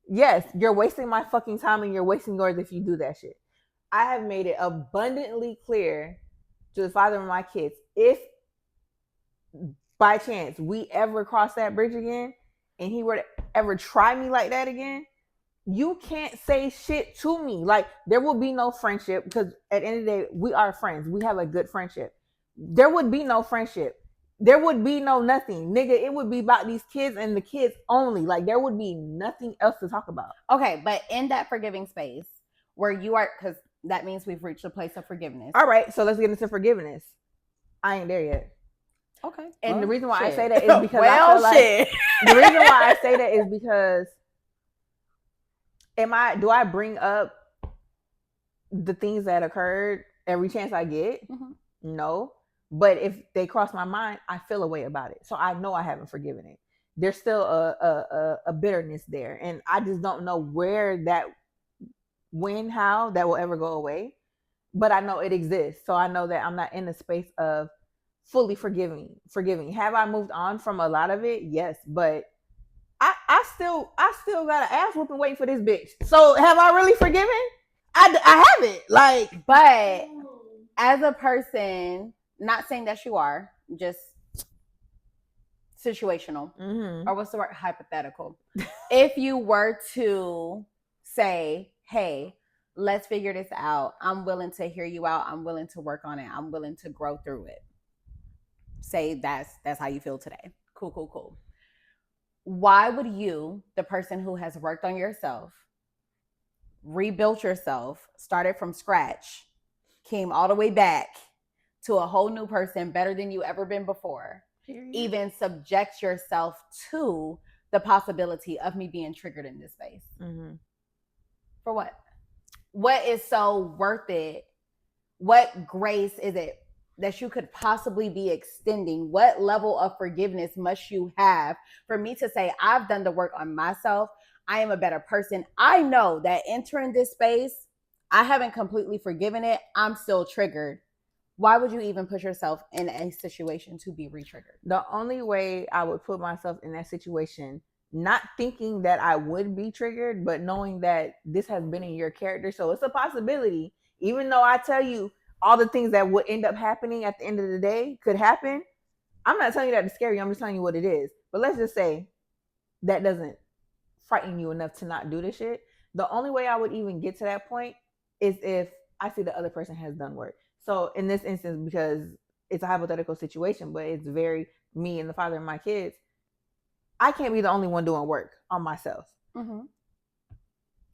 yes, you're wasting my fucking time and you're wasting yours if you do that shit. I have made it abundantly clear to the father of my kids, if by chance we ever cross that bridge again and he were to ever try me like that again, you can't say shit to me. Like, there will be no friendship, because at the end of the day, we are friends. We have a good friendship. There would be no friendship. There would be no nothing. Nigga, it would be about these kids and the kids only. Like, there would be nothing else to talk about. Okay, but in that forgiving space where you are, because that means we've reached a place of forgiveness. All right, so let's get into forgiveness. I ain't there yet. Okay. And the reason why I say that is because I feel like the reason why I say that is because do I bring up the things that occurred every chance I get? No. But if they cross my mind, I feel a way about it. So I know I haven't forgiven it. There's still a bitterness there. And I just don't know how that will ever go away. But I know it exists. So I know that I'm not in the space of fully forgiving. Have I moved on from a lot of it? Yes. But I still got an ass whooping waiting for this bitch. So have I really forgiven? I haven't. Like, but as a person, not saying that you are, just situational, or what's the word? Hypothetical. If you were to say, hey, let's figure this out. I'm willing to hear you out. I'm willing to work on it. I'm willing to grow through it. Say that's how you feel today. Cool. Why would you, the person who has worked on yourself, rebuilt yourself, started from scratch, came all the way back to a whole new person, better than you ever been before, even subject yourself to the possibility of me being triggered in this space? For what? What is so worth it? What grace is it that you could possibly be extending? What level of forgiveness must you have for me to say, I've done the work on myself, I am a better person? I know that entering this space, I haven't completely forgiven it. I'm still triggered. Why would you even put yourself in a situation to be re-triggered? The only way I would put myself in that situation, not thinking that I would be triggered, but knowing that this has been in your character. So it's a possibility, even though I tell you all the things that would end up happening at the end of the day could happen. I'm not telling you that to scare you. I'm just telling you what it is. But let's just say that doesn't frighten you enough to not do this shit. The only way I would even get to that point is if I see the other person has done work. So in this instance, because it's a hypothetical situation, but it's very me and the father of my kids, I can't be the only one doing work on myself.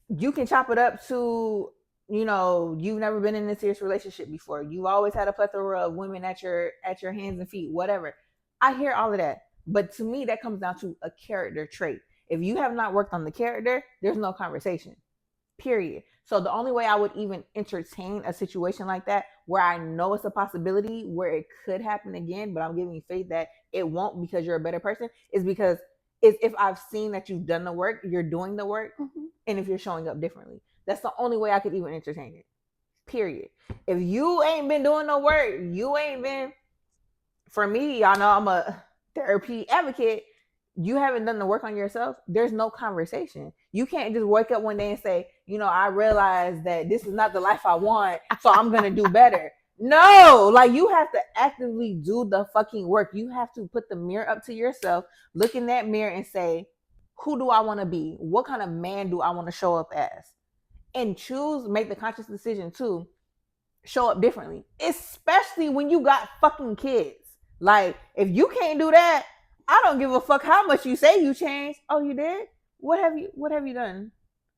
You can chop it up to, you know, you've never been in a serious relationship before. You've always had a plethora of women at your hands and feet, whatever. I hear all of that. But to me, that comes down to a character trait. If you have not worked on the character, there's no conversation. Period. So the only way I would even entertain a situation like that, where I know it's a possibility where it could happen again, but I'm giving you faith that it won't because you're a better person, is because is if I've seen that you've done the work, you're doing the work, and if you're showing up differently. That's the only way I could even entertain it. Period. If you ain't been doing no work, you ain't been. For me, y'all know I'm a therapy advocate. You haven't done the work on yourself, there's no conversation. You can't just wake up one day and say, I realize that this is not the life I want, so I'm going to do better. No, like you have to actively do the fucking work. You have to put the mirror up to yourself, look in that mirror and say, who do I want to be? What kind of man do I want to show up as? And make the conscious decision to show up differently, especially when you got fucking kids. Like, if you can't do that, I don't give a fuck how much you say you changed. Oh, you did? What have you done?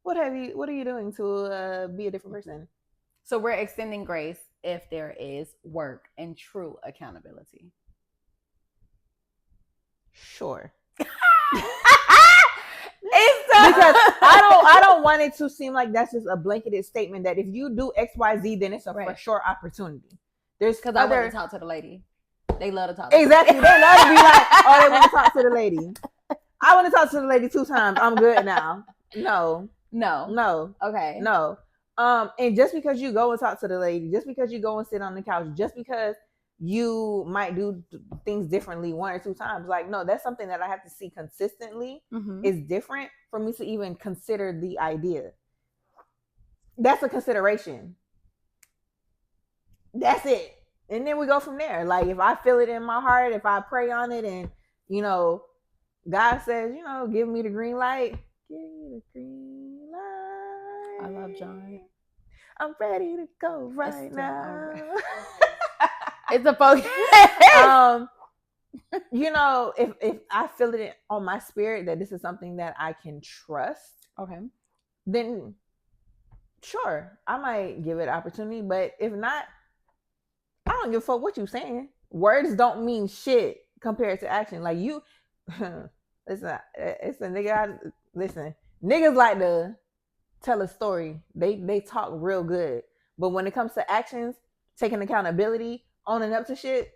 What are you doing to be a different person? So we're extending grace if there is work and true accountability. Sure. Because I don't want it to seem like that's just a blanketed statement that if you do XYZ, then it's a for sure opportunity. There's because I want to talk to the lady. They love to talk. Exactly. They love to be like, oh, they want to talk to the lady. I want to talk to the lady 2 times. I'm good now. No. Okay. No. And just because you go and talk to the lady, just because you go and sit on the couch, just because you might do things differently 1 or 2 times, like, no, that's something that I have to see consistently is different for me to even consider the idea. That's a consideration. That's it. And then we go from there. Like, if I feel it in my heart, if I pray on it and, God says, give me the green light. Give me the green light. I love John. I'm ready to go right now. It's a focus. If I feel it on my spirit that this is something that I can trust, okay, then sure, I might give it opportunity. But if not, I don't give a fuck what you saying. Words don't mean shit compared to action. Like you, listen, it's a nigga. Listen, niggas like to tell a story. They talk real good, but when it comes to actions, taking accountability, owning up to shit,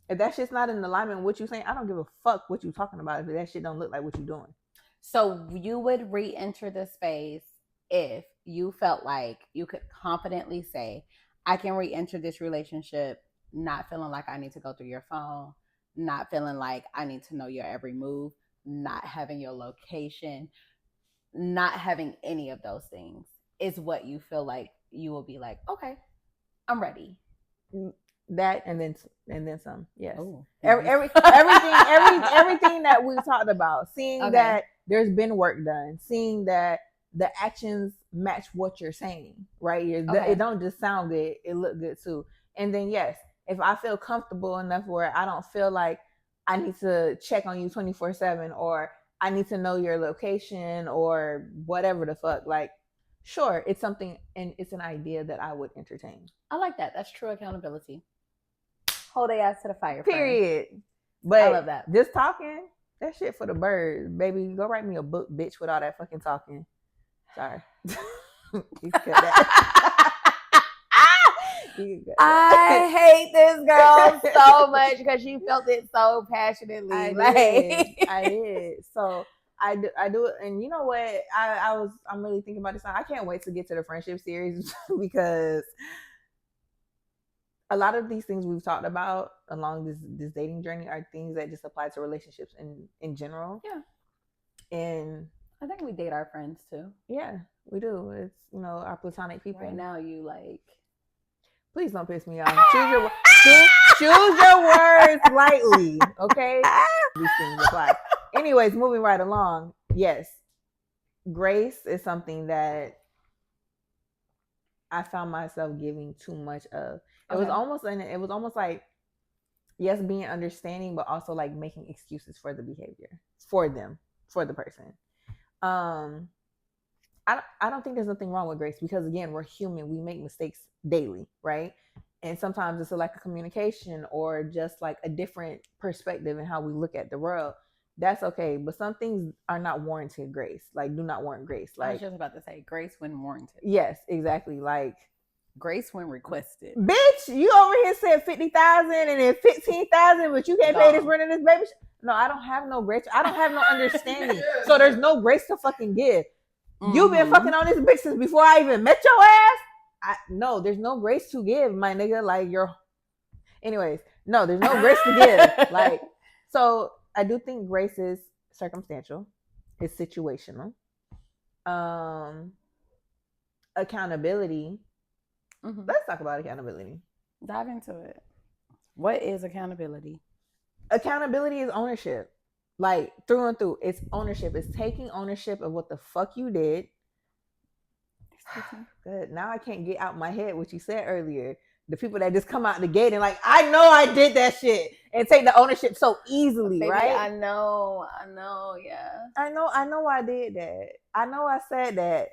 if that shit's not in alignment with what you saying, I don't give a fuck what you talking about if that shit don't look like what you doing. So you would re-enter the space if you felt like you could confidently say, I can re-enter this relationship not feeling like I need to go through your phone, not feeling like I need to know your every move, not having your location, not having any of those things is what you feel like you will be like, okay, I'm ready. That and then some. Yes. Everything that we talked about, seeing that there's been work done, seeing that the actions match what you're saying, right? It don't just sound good, it look good too. And then yes, if I feel comfortable enough where I don't feel like I need to check on you 24/7 or I need to know your location or whatever the fuck, like, sure, it's something and it's an idea that I would entertain. I like that. That's true accountability. Hold their ass to the fire. Period. Friend. But I love that. Just talking, that shit for the birds, baby. Go write me a book, bitch, with all that fucking talking. Sorry. You cut that. I hate this girl so much because she felt it so passionately. I did. So I do it, and you know what? I'm really thinking about this now. I can't wait to get to the friendship series because a lot of these things we've talked about along this dating journey are things that just apply to relationships in general. Yeah. And I think we date our friends too. Yeah, we do. It's, our platonic people. Right now you like. Please don't piss me off. Choose your words lightly, okay? These things apply. Anyways, moving right along. Yes, grace is something that I found myself giving too much of. It was almost like, yes, being understanding, but also like making excuses for the behavior, for them, for the person. I don't think there's nothing wrong with grace because again, we're human. We make mistakes daily, right? and sometimes it's a lack of communication or just like a different perspective in how we look at the world. That's okay, but some things are not warranted grace. Like, do not warrant grace. I was Like, just about to say grace when warranted. yes, exactly. Like, Grace when requested. bitch, you over here said 50,000 and then 15,000, but you can't pay this Gone. rent and this baby. No, I don't have no grace. I don't have no understanding. So there's no grace to fucking give. You've been fucking on this bitch since before I even met your ass. No, there's no grace to give, my nigga. Like, you're. Anyways, no, there's no grace to give. Like, so I do think grace is circumstantial. It's situational. Accountability. Let's talk about accountability. Dive into it. What is accountability? Accountability is ownership. Like, through and through. It's ownership. It's taking ownership of what the fuck you did. Good. Now I can't get out my head what you said earlier. The people that just come out the gate and like, I know I did that shit, and take the ownership so easily, Baby, right? I know, yeah. I know I did that. I know I said that.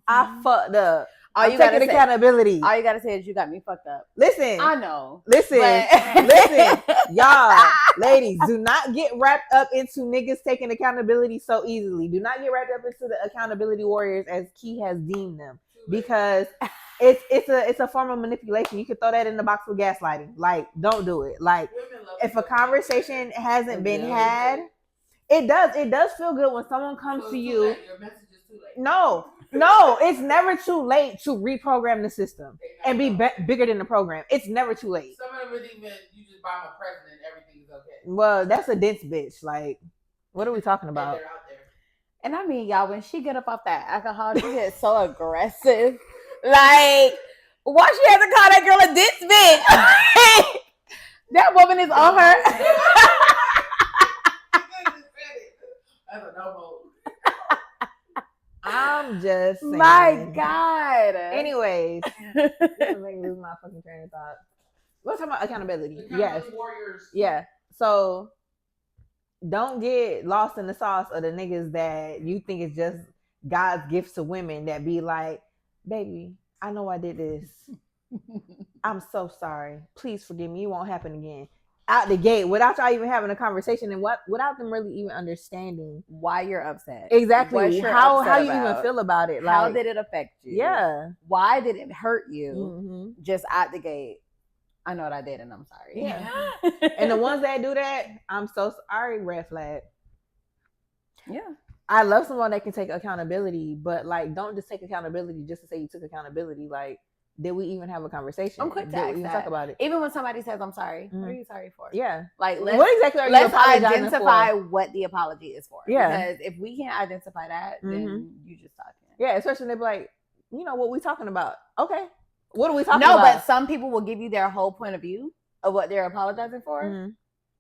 I fucked up. All I'm taking accountability. All you gotta say is you got me fucked up. Listen. I know. Listen. But... Listen. Y'all, ladies, do not get wrapped up into niggas taking accountability so easily. Do not get wrapped up into the accountability warriors as Key has deemed them. Because it's a form of manipulation. You can throw that in the box with gaslighting. Like, don't do it. Like, if a conversation hasn't been had, it does feel good when someone comes to you. Your message is too late. No, it's never too late to reprogram the system and be bigger than the program. It's never too late. Some of them even you just buy them a present and everything is okay. Well, that's a dense bitch. Like, what are we talking about? And they're out there. And I mean, y'all, when she get up off that alcohol, she gets so aggressive. Like, why she had to call that girl a ditch bitch? That woman is on her. That's a no-mo. I'm just saying. My God. Anyways, this is making me lose my fucking train of thought. Let's talk about accountability. Yes. Warriors. Yeah. So don't get lost in the sauce of the niggas that you think is just God's gifts to women that be like, baby, I know I did this. I'm so sorry. Please forgive me. It won't happen again. Out the gate, without y'all even having a conversation, and without them really even understanding why you're upset. Exactly. How you even feel about it. Like, how did it affect you? Yeah. Why did it hurt you? Mm-hmm. Just out the gate. I know what I did, and I'm sorry. Yeah. And the ones that do that, I'm so sorry, red flag. Yeah. I love someone that can take accountability, but like, don't just take accountability just to say you took accountability. Like, did we even have a conversation? I'm quick to did we ask even that. talk about it? Even when somebody says, I'm sorry, what are you sorry for? Yeah. Like, what exactly are you let's apologizing identify for? what the apology is for. Yeah. Because if we can't identify that, then you just talking. Yeah, especially when they be like, you know what we talking about. Okay. What are we talking about? No, but some people will give you their whole point of view of what they're apologizing for.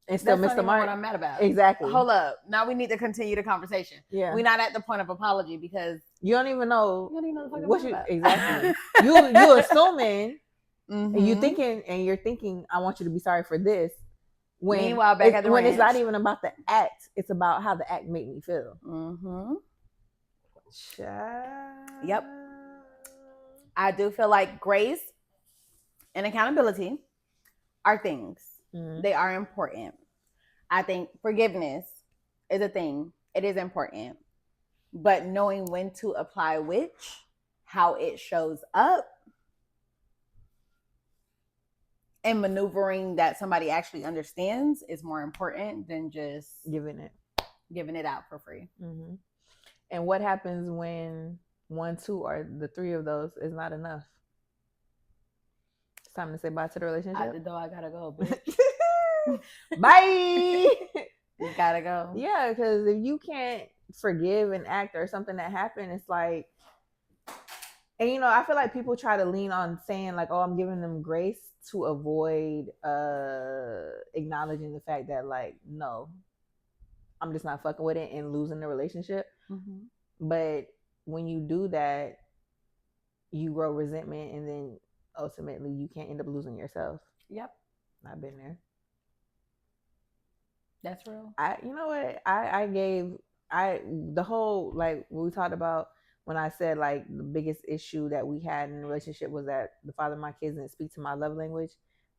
And still miss the mark. What I'm mad about. Exactly. Hold up. Now we need to continue the conversation. Yeah. We're not at the point of apology because you don't even know what you exactly. you assuming and you're thinking I want you to be sorry for this. Meanwhile, back at the ranch, it's not even about the act, it's about how the act made me feel. Yep. I do feel like grace and accountability are things. They are important. I think forgiveness is a thing. It is important. But knowing when to apply which, how it shows up, and maneuvering that somebody actually understands is more important than just giving it out for free. And what happens when 1, 2, or the 3 of those is not enough? It's time to say bye to the relationship. Out the door, I gotta go, bitch. Bye. You gotta go. Yeah, because if you can't forgive an act or something that happened, it's like, and you know, I feel like people try to lean on saying like, oh, I'm giving them grace to avoid acknowledging the fact that like, no, I'm just not fucking with it and losing the relationship. But when you do that, you grow resentment, and then ultimately you can't end up losing yourself. Yep. I've been there. That's real. You know what? The whole, like, we talked about when I said like the biggest issue that we had in the relationship was that the father of my kids didn't speak to my love language.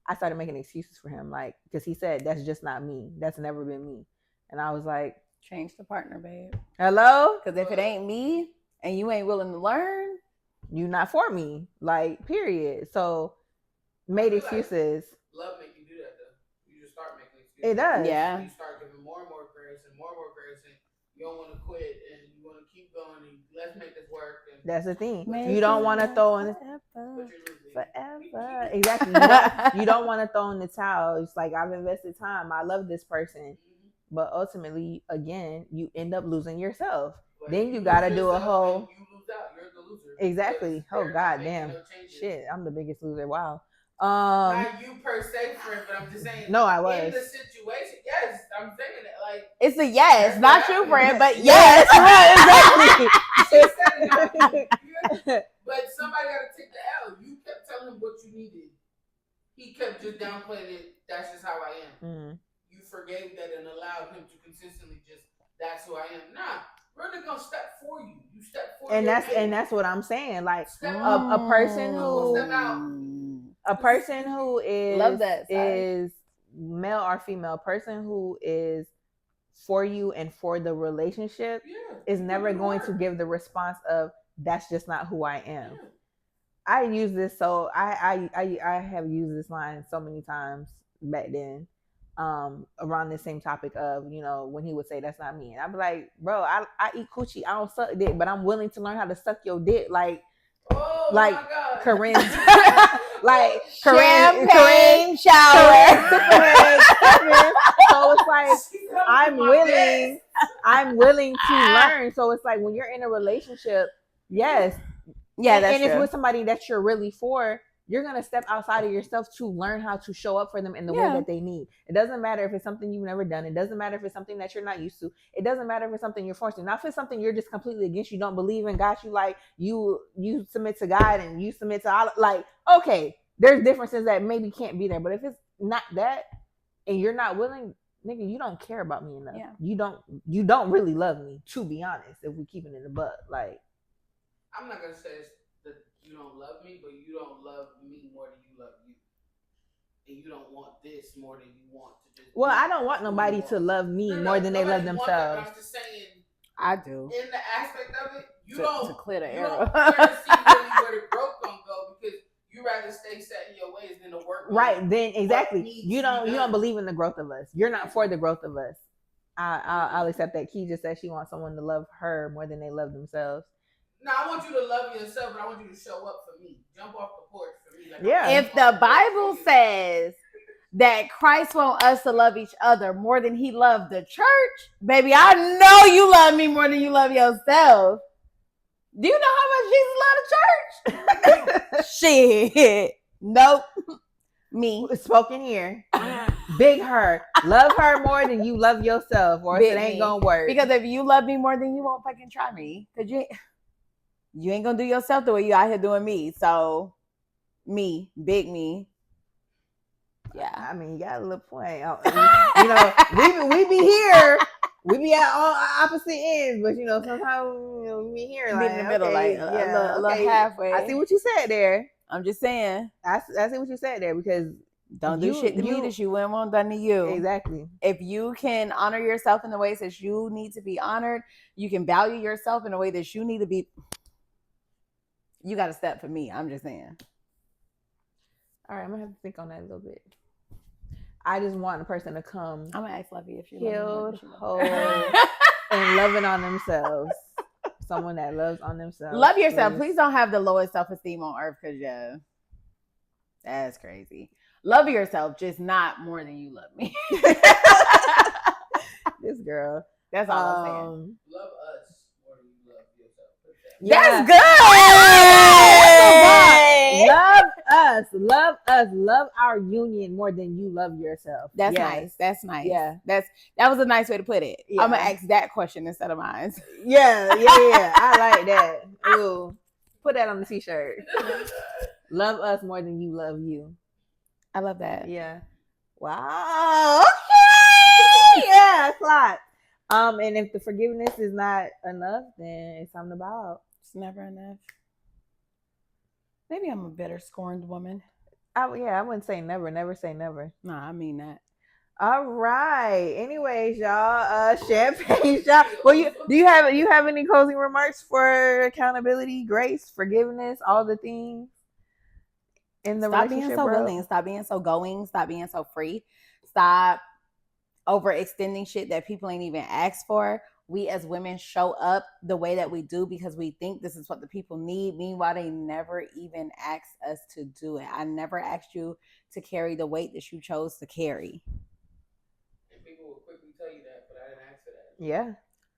I started making excuses for him, like, because he said that's just not me. That's never been me. And I was like, change the partner, babe. hello? Because if it ain't me and you ain't willing to learn, you not for me. Like, period. So made excuses. Love make you do that though. You just start making excuses. It does. Yeah. You start giving more and more grace and more and you don't want to quit and you want to keep going and let's make this work. And that's the thing. Make You don't want to throw in forever. Exactly. You don't want to throw in the towel. It's like, I've invested time. I love this person. But ultimately, again, you end up losing yourself. But then you got to do a whole. You lose out. You're the loser. Exactly. Oh, God damn. No shit. I'm the biggest loser. Wow. Not you per se, friend, but I'm just saying. No, I was. In the situation, yes, I'm saying that. Like, it's a yes, not you, friend, but yes. Right, exactly. But somebody got to take the L. You kept telling him what you needed. He kept just downplaying it. That's just how I am. Mm-hmm. You forgave that and allowed him to consistently just, that's who I am. Nah, we're really gonna step for you. You step for and that's what I'm saying. Like a person who is love that is male or female, a person who is for you and for the relationship is never going to give the response of that's just not who I am. Yeah. I use this so I have used this line so many times back then. Around the same topic of, you know, when he would say that's not me, and I'd be like, bro, I eat coochie, I don't suck dick, but I'm willing to learn how to suck your dick, like Corinne, like champagne shower. So it's like I'm willing to learn. So it's like when you're in a relationship, yes, and it's with somebody that you're really for. You're going to step outside of yourself to learn how to show up for them in the way that they need. It doesn't matter if it's something you've never done. It doesn't matter if it's something that you're not used to. It doesn't matter if it's something you're forced to. Now, if it's something you're just completely against, you don't believe in God, you like, you submit to God and you submit to all, like, okay, there's differences that maybe can't be there. But if it's not that and you're not willing, nigga, you don't care about me enough. Yeah. You don't really love me, to be honest, if we keep it in the butt. Like, I'm not going to say it's that you don't love me, but you don't love me more than you love you. And you don't want this more than you want to just. Well, I don't want nobody to love me more than they love themselves. I'm just saying. I do. In the aspect of it, you don't. To clear the error. You don't care to see really where the growth gonna go because you rather stay set in your ways than to work. Right. Then exactly. You don't believe in the growth of us. You're not for the growth of us. I'll accept that. Key just said she wants someone to love her more than they love themselves. No, I want you to love yourself, but I want you to show up for me. Jump off the porch for me. Like, yeah. If the Bible says that Christ wants us to love each other more than he loved the church, baby, I know you love me more than you love yourself. Do you know how much Jesus loved the church? Shit. Nope. Me. Spoken here. Big her. Love her more than you love yourself, or it ain't gonna work. Because if you love me more, then you won't fucking try me. Because you ain't gonna do yourself the way you out here doing me. So, me, big me. Yeah. I mean, you got a little point. You know, we be here. We be at all opposite ends, but you know, sometimes we be here like in the middle, like a little halfway. I see what you said there. I'm just saying. I see what you said there because don't do shit to me that you wouldn't want done to you. Exactly. If you can honor yourself in the ways that you need to be honored, you can value yourself in a way that you need to be. You got to step for me. I'm just saying. All right, I'm gonna have to think on that a little bit. I just want a person to come. I'm gonna ask Lovey if she healed, whole, and loving on themselves. Someone that loves on themselves. Love yourself. Please don't have the lowest self-esteem on earth, because that's crazy. Love yourself, just not more than you love me. This girl. That's all I'm saying. Love us more than you love yourself. That's good. Love us. Love our union more than you love yourself. That's nice. That's nice. Yeah. That was a nice way to put it. Yeah. I'm gonna ask that question instead of mine. Yeah. I like that. Ooh. Put that on the t-shirt. Love us more than you love you. I love that. Yeah. Wow. Okay. Yeah, it's a lot. And if the forgiveness is not enough, then it's time to bow out. It's never enough. Maybe I'm a better scorned woman. I wouldn't say never. Never say never. No, I mean that. All right. Anyways, y'all, champagne shot. Well, do you have any closing remarks for accountability, grace, forgiveness, all the things in the Stop relationship? being so willing. Stop being so going. Stop being so free. Stop overextending shit that people ain't even asked for. We as women show up the way that we do because we think this is what the people need. Meanwhile, they never even asked us to do it. I never asked you to carry the weight that you chose to carry. And people will quickly tell you that, but I didn't ask for that. Yeah.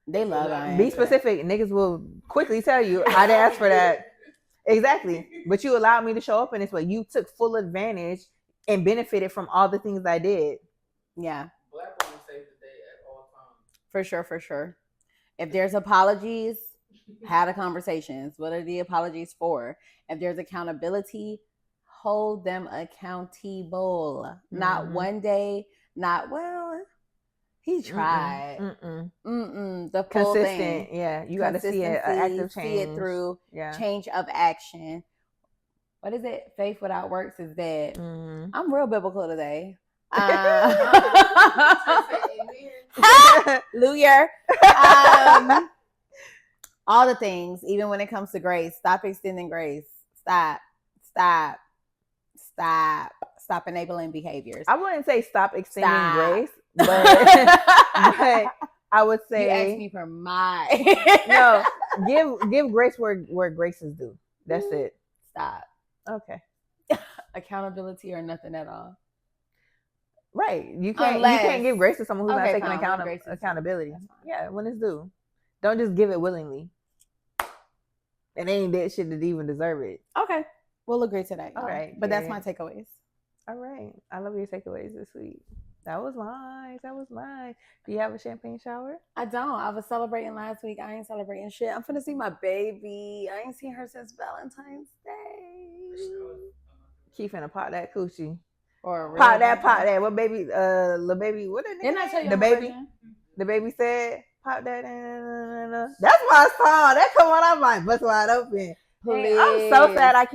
They love it. Be specific. Niggas will quickly tell you, I didn't ask for that. Exactly. But you allowed me to show up in this way. You took full advantage and benefited from all the things I did. Yeah. Black women save the day at all times. For sure. If there's apologies, have the conversations. What are the apologies for? If there's accountability, hold them accountable. Mm-hmm. Not one day, not, well, he tried. The full consistent thing. Yeah, you got to see an active change. See it through. Yeah. Change of action. What is it? Faith without works is dead. Mm-hmm. I'm real biblical today. Lawyer. All the things, even when it comes to grace. Stop extending grace. Stop enabling behaviors. I wouldn't say stop extending grace, but I would say you asked me for my no. Give grace where grace is due. That's it. Stop. Okay. Accountability or nothing at all. Right. You can't give grace to someone who's not taking accountability. Yeah, when it's due. Don't just give it willingly. And they ain't that shit to even deserve it. Okay. We'll agree to that. All right. But that's my takeaways. All right. I love your takeaways this week. That was nice. Do you have a champagne shower? I don't. I was celebrating last week. I ain't celebrating shit. I'm finna see my baby. I ain't seen her since Valentine's Day. Keep finna pop that coochie. Or pop that. What baby? Little baby. What that nigga? Didn't I tell you the baby? Version? The baby said, "Pop that." That's my song. That come on. I'm like bust wide open. Hey, I'm so sad. I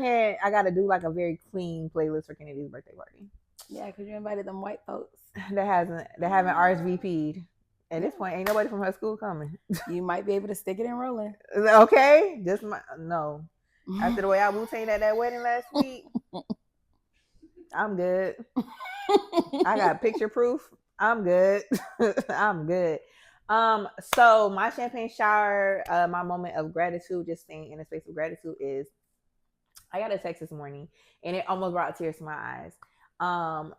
gotta do like a very clean playlist for Kennedy's birthday party. Yeah, because you invited them white folks that haven't RSVP'd. At this point, ain't nobody from her school coming. You might be able to stick it in rolling. Okay, no. After the way I Wu-Tang at that wedding last week, I'm good. I got picture proof. I'm good. I'm good. So my champagne shower, my moment of gratitude, just staying in a space of gratitude, is I got a text this morning and it almost brought tears to my eyes.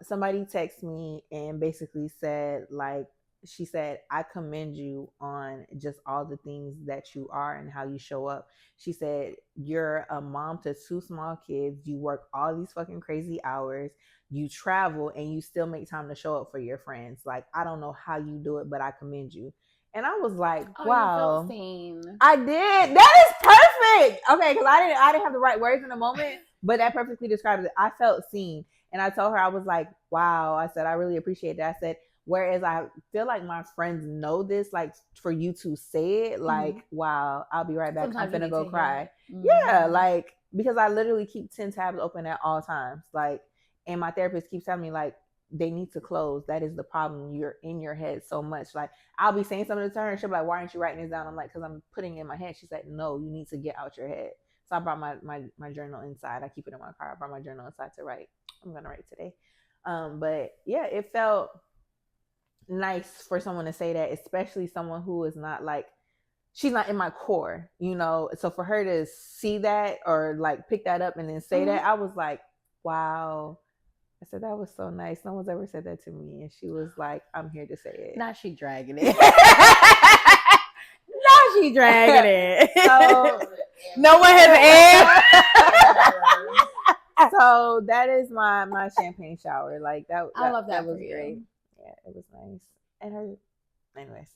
Somebody texted me and basically said, like, she said, I commend you on just all the things that you are and how you show up. She said, you're a mom to 2 small kids. You work all these fucking crazy hours. You travel and you still make time to show up for your friends. Like, I don't know how you do it, but I commend you. And I was like, wow. You felt seen. I did. That is perfect. Okay, because I didn't have the right words in the moment, but that perfectly describes it. I felt seen. And I told her, I was like, wow. I said, I really appreciate that. I said, whereas I feel like my friends know this, like for you to say it, like, wow, I'll be right back. Sometimes I'm finna go cry. Yeah, like, because I literally keep 10 tabs open at all times. Like, and my therapist keeps telling me, like, they need to close. That is the problem. You're in your head so much. Like, I'll be saying something to her and she'll be like, why aren't you writing this down? I'm like, because I'm putting it in my head. She's like, no, you need to get out your head. So I brought my journal inside. I keep it in my car. I brought my journal inside to write. I'm going to write today. But yeah, it felt nice for someone to say that, especially someone who is not like, she's not in my core, you know? So for her to see that or like pick that up and then say that, I was like, wow. I said, that was so nice. No one's ever said that to me. And she was like, I'm here to say it. Now she dragging it. Now she dragging it. So no one has asked. So that is my champagne shower. Like that I love that was great. Yeah, it was nice. And her anyways.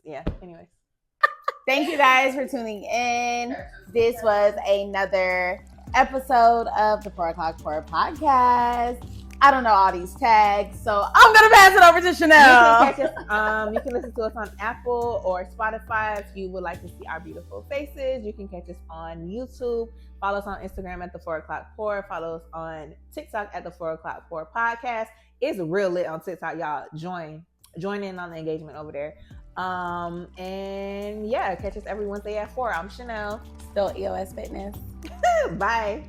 Thank you guys for tuning in. This was another episode of the 4 O'Clock Pour podcast. I don't know all these tags, so I'm gonna pass it over to Chanel. You can catch us. You can listen to us on Apple or Spotify if you would like to see our beautiful faces. You can catch us on YouTube. Follow us on Instagram at the 4 o'clock pour. Follow us on TikTok at the 4 o'clock pour podcast. It's real lit on TikTok, y'all. Join in on the engagement over there. And yeah, catch us every Wednesday at 4. I'm Chanel. Still EOS Fitness. Bye.